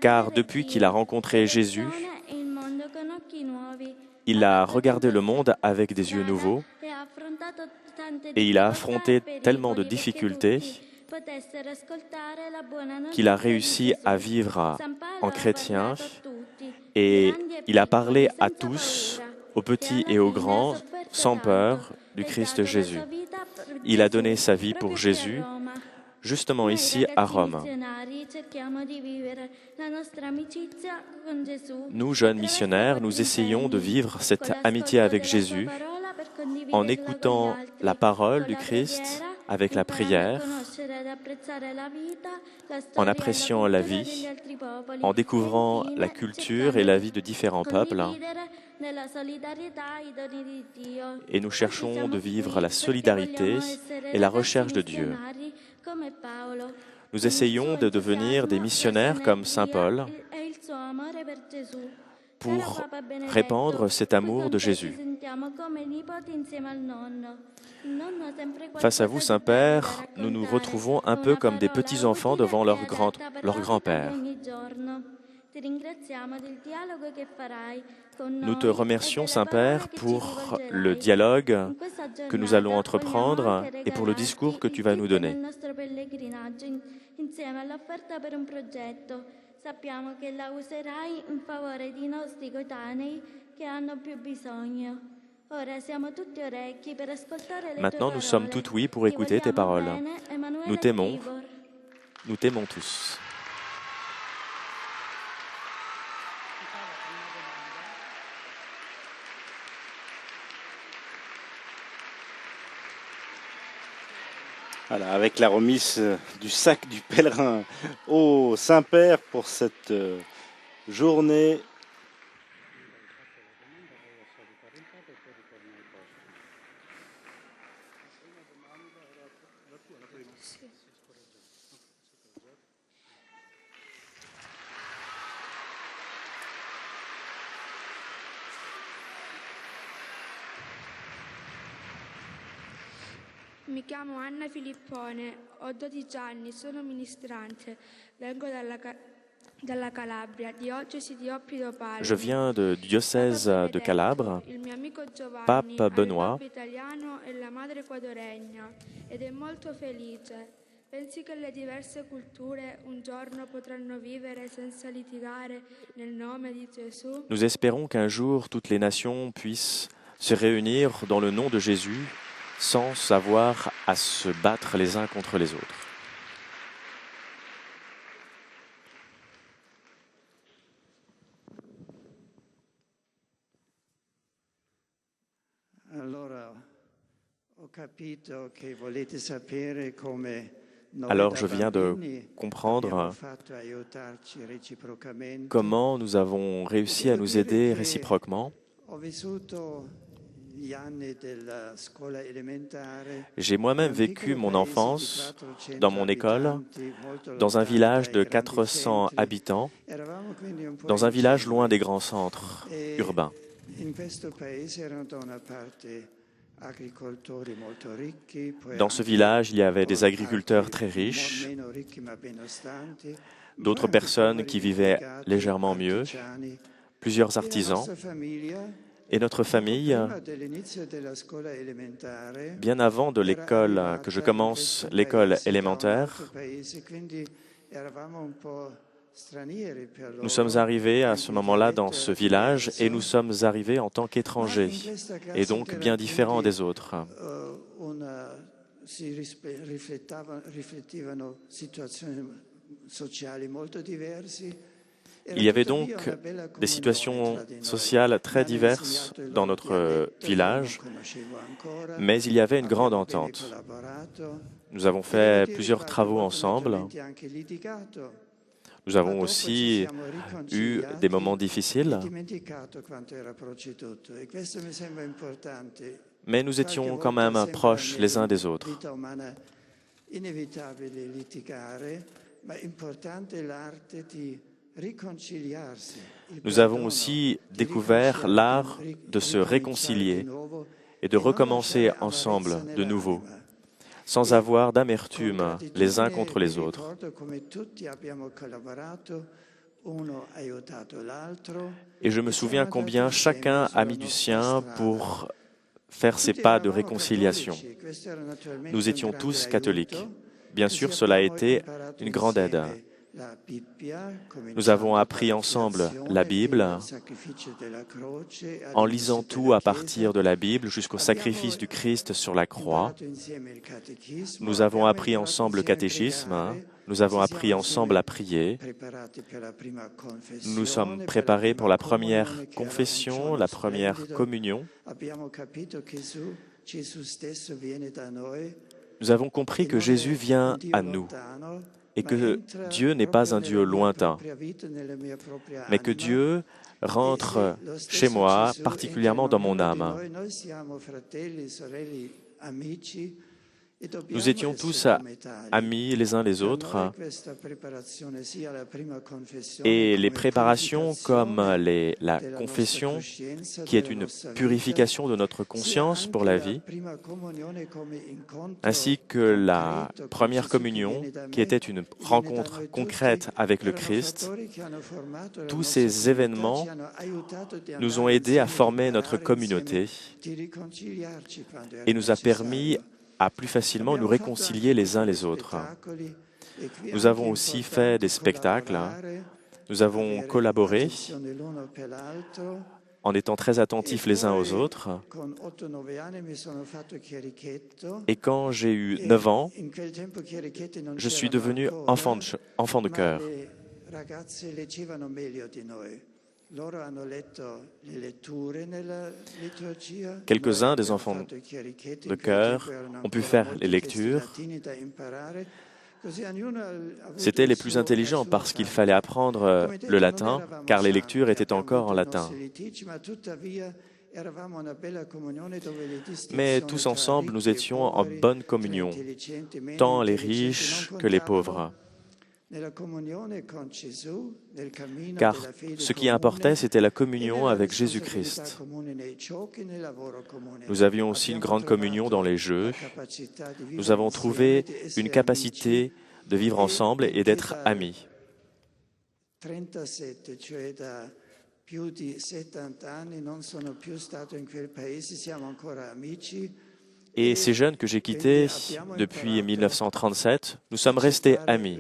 car depuis qu'il a rencontré Jésus, il a regardé le monde avec des yeux nouveaux et il a affronté tellement de difficultés qu'il a réussi à vivre en chrétien et il a parlé à tous, aux petits et aux grands, sans peur, du Christ Jésus. Il a donné sa vie pour Jésus, justement ici à Rome. Nous, jeunes missionnaires, nous essayons de vivre cette amitié avec Jésus en écoutant la parole du Christ avec la prière, en appréciant la vie, en découvrant la culture et la vie de différents peuples. Et nous cherchons de vivre la solidarité et la recherche de Dieu. Nous essayons de devenir des missionnaires comme Saint Paul pour répandre cet amour de Jésus. Face à vous, Saint-Père, nous nous retrouvons un peu comme des petits-enfants devant leur grand-père. Nous te remercions, Saint-Père, pour le dialogue que nous allons entreprendre et pour le discours que tu vas nous donner. Maintenant, nous sommes tout oui pour écouter tes paroles. Nous t'aimons tous. Voilà, avec la remise du sac du pèlerin au Saint-Père pour cette journée. Mi chiamo Anna Filippone, ho 12 anni, sono ministrante, vengo dalla Calabria, diocesi di Oppido Palmi. Je viens du diocèse de Calabre. Il mio amico Giovanni Pape Benoît ha il papà italiano e la madre ecuadoregna ed è molto felice. Pensi che le diverse culture un giorno potranno vivere senza litigare nel nome di Gesù? Nous espérons qu'un jour toutes les nations puissent se réunir dans le nom de Jésus sans avoir à se battre les uns contre les autres. Alors je viens de comprendre comment nous avons réussi à nous aider réciproquement. J'ai moi-même vécu mon enfance dans mon école, dans un village de 400 habitants, dans un village loin des grands centres urbains. Dans ce village, il y avait des agriculteurs très riches, d'autres personnes qui vivaient légèrement mieux, plusieurs artisans. Et notre famille, bien avant de l'école, que je commence l'école élémentaire, nous sommes arrivés à ce moment-là dans ce village et nous sommes arrivés en tant qu'étrangers et donc bien différents des autres. Il y avait donc des situations sociales très diverses dans notre village, mais il y avait une grande entente. Nous avons fait plusieurs travaux ensemble. Nous avons aussi eu des moments difficiles, mais nous étions quand même proches les uns des autres. Nous avons aussi découvert l'art de se réconcilier et de recommencer ensemble de nouveau, sans avoir d'amertume les uns contre les autres. Et je me souviens combien chacun a mis du sien pour faire ses pas de réconciliation. Nous étions tous catholiques. Bien sûr, cela a été une grande aide. Nous avons appris ensemble la Bible, en lisant tout à partir de la Bible jusqu'au sacrifice du Christ sur la croix. Nous avons appris ensemble le catéchisme, nous avons appris ensemble à prier. Nous sommes préparés pour la première confession, la première communion. nous avons compris que Jésus vient à nous et que Dieu n'est pas un Dieu lointain, mais que Dieu rentre chez moi, particulièrement dans mon âme. Nous étions tous amis les uns les autres et les préparations comme la confession, qui est une purification de notre conscience pour la vie, ainsi que la première communion, qui était une rencontre concrète avec le Christ, tous ces événements nous ont aidés à former notre communauté et nous a permis à plus facilement nous réconcilier les uns les autres. Nous avons aussi fait des spectacles, nous avons collaboré en étant très attentifs les uns aux autres. Et quand j'ai eu 9 ans, je suis devenu enfant de chœur. Quelques-uns des enfants de chœur ont pu faire les lectures. C'étaient les plus intelligents parce qu'il fallait apprendre le latin, car les lectures étaient encore en latin. Mais tous ensemble, nous étions en bonne communion, tant les riches que les pauvres. Car ce qui importait, c'était la communion avec Jésus-Christ. Nous avions aussi une grande communion dans les jeux. Nous avons trouvé une capacité de vivre ensemble et d'être amis. Et ces jeunes que j'ai quittés depuis 1937, nous sommes restés amis.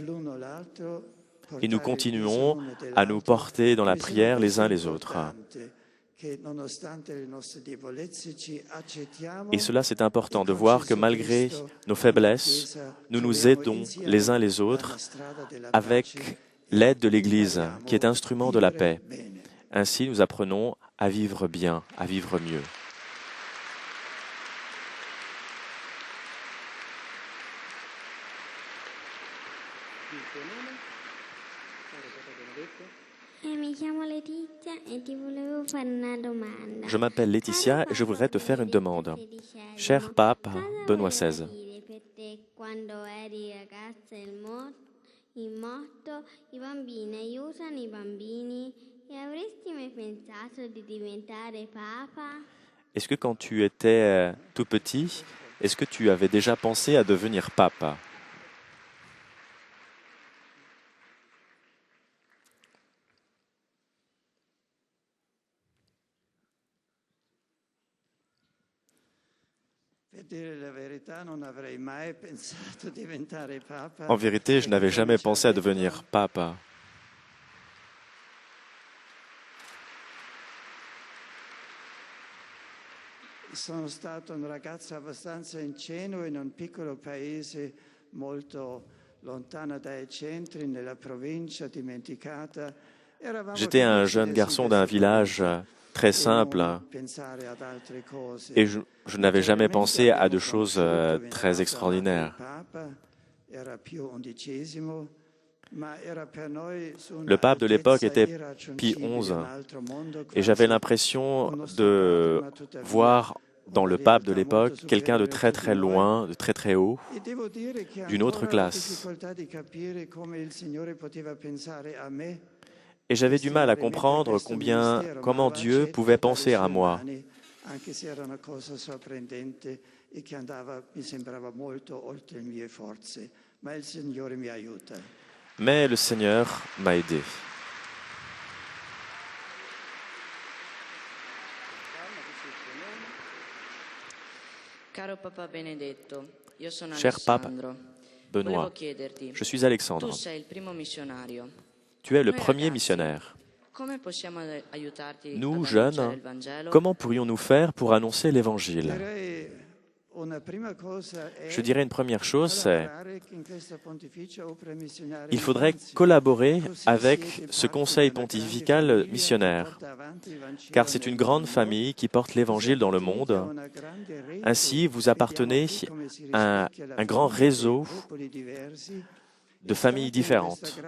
Et nous continuons à nous porter dans la prière les uns les autres. Et cela, c'est important de voir que malgré nos faiblesses, nous nous aidons les uns les autres avec l'aide de l'Église, qui est instrument de la paix. Ainsi, nous apprenons à vivre bien, à vivre mieux. Je m'appelle Laetitia et je voudrais te faire une demande. Cher pape Benoît XVI, est-ce que quand tu étais tout petit, est-ce que tu avais déjà pensé à devenir pape ? En vérité, je n'avais jamais pensé à devenir pape. Sono stato un ragazzo abbastanza ingenuo in un piccolo paese molto lontano dai centri, nella provincia dimenticata. J'étais un jeune garçon d'un village très simple et je n'avais jamais pensé à de choses très extraordinaires. Le pape de l'époque était Pie XI et j'avais l'impression de voir dans le pape de l'époque quelqu'un de très très loin, de très très haut, d'une autre classe. Et j'avais du mal à comprendre comment Dieu pouvait penser à moi. Mais le Seigneur m'a aidé. Cher pape Benoît, je suis Alexandre. Tu es le premier missionnaire. Nous, jeunes, comment pourrions-nous faire pour annoncer l'Évangile ? Je dirais une première chose, c'est qu'il faudrait collaborer avec ce conseil pontifical missionnaire, car c'est une grande famille qui porte l'Évangile dans le monde. Ainsi, vous appartenez à un grand réseau de familles différentes.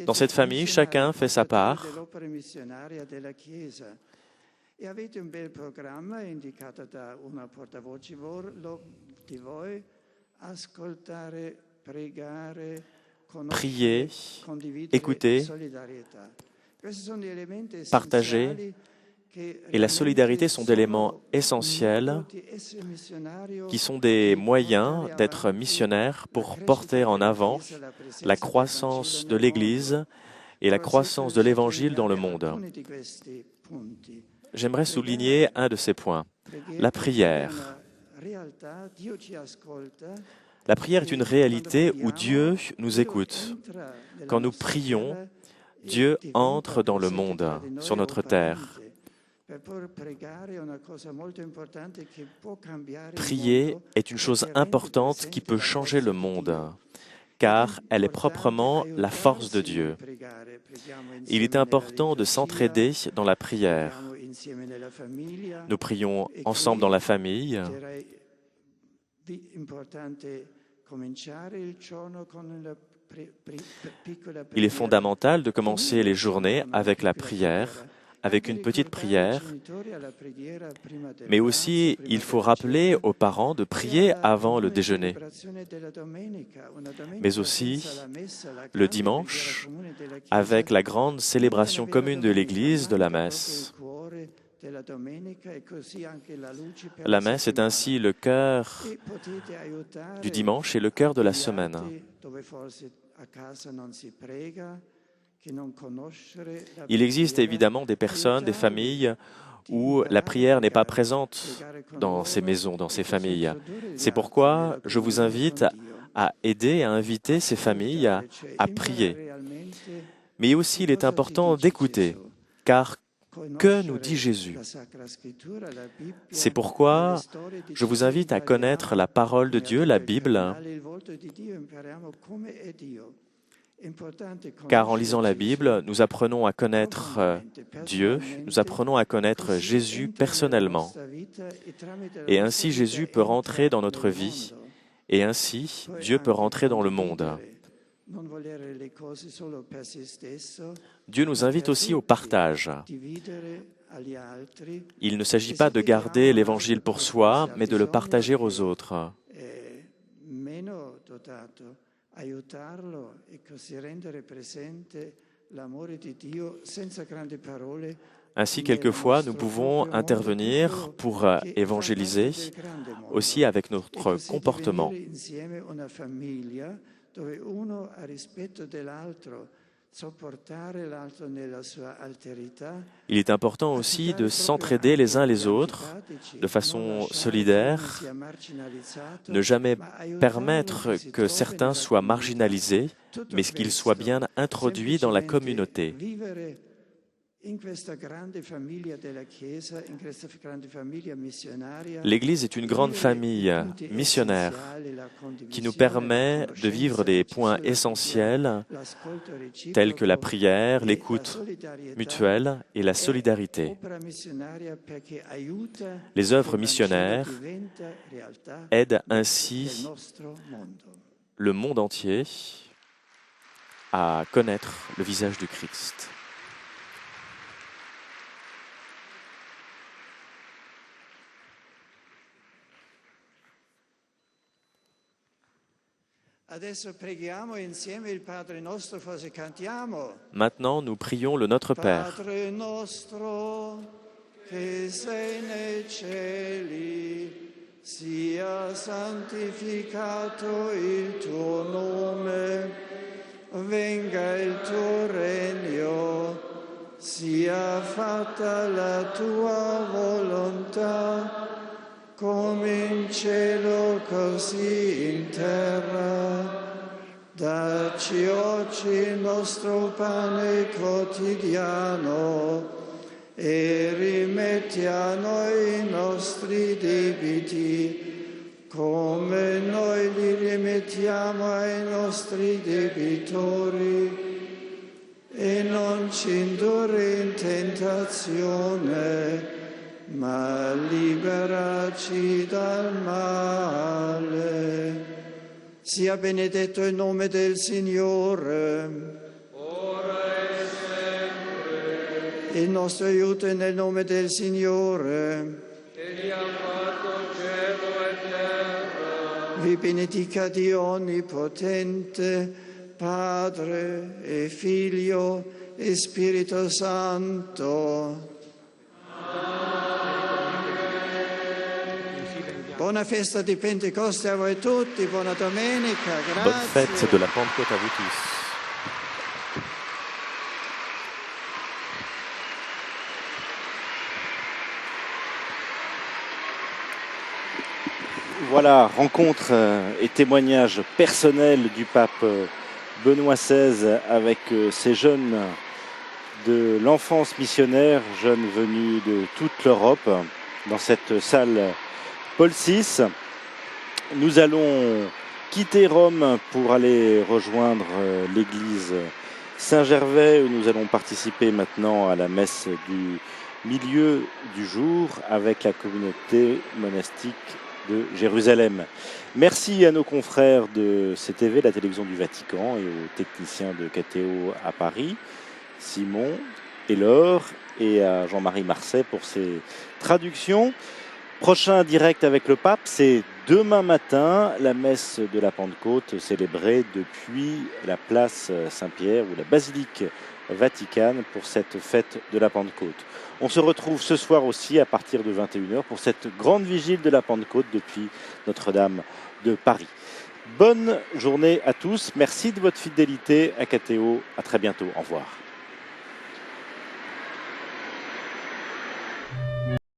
Dans cette famille, chacun fait sa part. E avete un bel programma indicato da una portavoce di voi, ascoltare, pregare, prier, condividere, écouter, solidarietà. Questi sono gli elementi partager essenziali che et la solidarité sont des éléments essentiels qui sont des moyens d'être missionnaires pour porter en avant la croissance de l'Église et la croissance de l'Évangile dans le monde. J'aimerais souligner un de ces points, la prière. La prière est une réalité où Dieu nous écoute. Quand nous prions, Dieu entre dans le monde, sur notre terre. Prier est une chose importante qui peut changer le monde, car elle est proprement la force de Dieu. Il est important de s'entraider dans la prière. Nous prions ensemble dans la famille. Il est fondamental de commencer les journées avec la prière, avec une petite prière, mais aussi il faut rappeler aux parents de prier avant le déjeuner, mais aussi le dimanche avec la grande célébration commune de l'Église de la messe. La messe est ainsi le cœur du dimanche et le cœur de la semaine. Il existe évidemment des personnes, des familles où la prière n'est pas présente dans ces maisons, dans ces familles. C'est pourquoi je vous invite à aider, à inviter ces familles à prier. Mais aussi, il est important d'écouter, car que nous dit Jésus? C'est pourquoi je vous invite à connaître la parole de Dieu, la Bible, car en lisant la Bible, nous apprenons à connaître Dieu, nous apprenons à connaître Jésus personnellement. Et ainsi, Jésus peut rentrer dans notre vie, et ainsi, Dieu peut rentrer dans le monde. Dieu nous invite aussi au partage. Il ne s'agit pas de garder l'Évangile pour soi, mais de le partager aux autres. Ainsi, quelquefois, nous pouvons intervenir pour évangéliser aussi avec notre comportement. Il est important aussi de s'entraider les uns les autres de façon solidaire, ne jamais permettre que certains soient marginalisés, mais qu'ils soient bien introduits dans la communauté. L'Église est une grande famille missionnaire qui nous permet de vivre des points essentiels tels que la prière, l'écoute mutuelle et la solidarité. Les œuvres missionnaires aident ainsi le monde entier à connaître le visage du Christ. Maintenant, nous prions le Notre Père. Padre nostro, che sei nei cieli, sia santificato il tuo nome, venga il tuo regno, sia fatta la tua volontà, come in cielo così in terra. Dacci oggi il nostro pane quotidiano e rimetti a noi i nostri debiti, come noi li rimettiamo ai nostri debitori, e non ci indurre in tentazione, ma liberaci dal male. Sia benedetto il nome del Signore. Il nostro aiuto è nel nome del Signore. Egli ha fatto cielo e terra. Vi benedica Dio Onnipotente, Padre e Figlio e Spirito Santo. Buona festa di Pentecoste a voi tutti, buona domenica, grazie. Bonne fête de la Pentecôte à vous tous. Voilà, rencontre et témoignage personnel du pape Benoît XVI avec ces jeunes de l'enfance missionnaire, jeunes venus de toute l'Europe, dans cette salle Paul VI. Nous allons quitter Rome pour aller rejoindre l'église Saint-Gervais, où nous allons participer maintenant à la messe du milieu du jour avec la communauté monastique de Jérusalem. Merci à nos confrères de CTV, la télévision du Vatican, et aux techniciens de KTO à Paris, Simon et Laure, et à Jean-Marie Marseille pour ses traductions. Prochain direct avec le pape, c'est demain matin, la messe de la Pentecôte célébrée depuis la place Saint-Pierre ou la basilique Vaticane pour cette fête de la Pentecôte. On se retrouve ce soir aussi à partir de 21h pour cette grande vigile de la Pentecôte depuis Notre-Dame de Paris. Bonne journée à tous, merci de votre fidélité à KTO, à très bientôt, au revoir.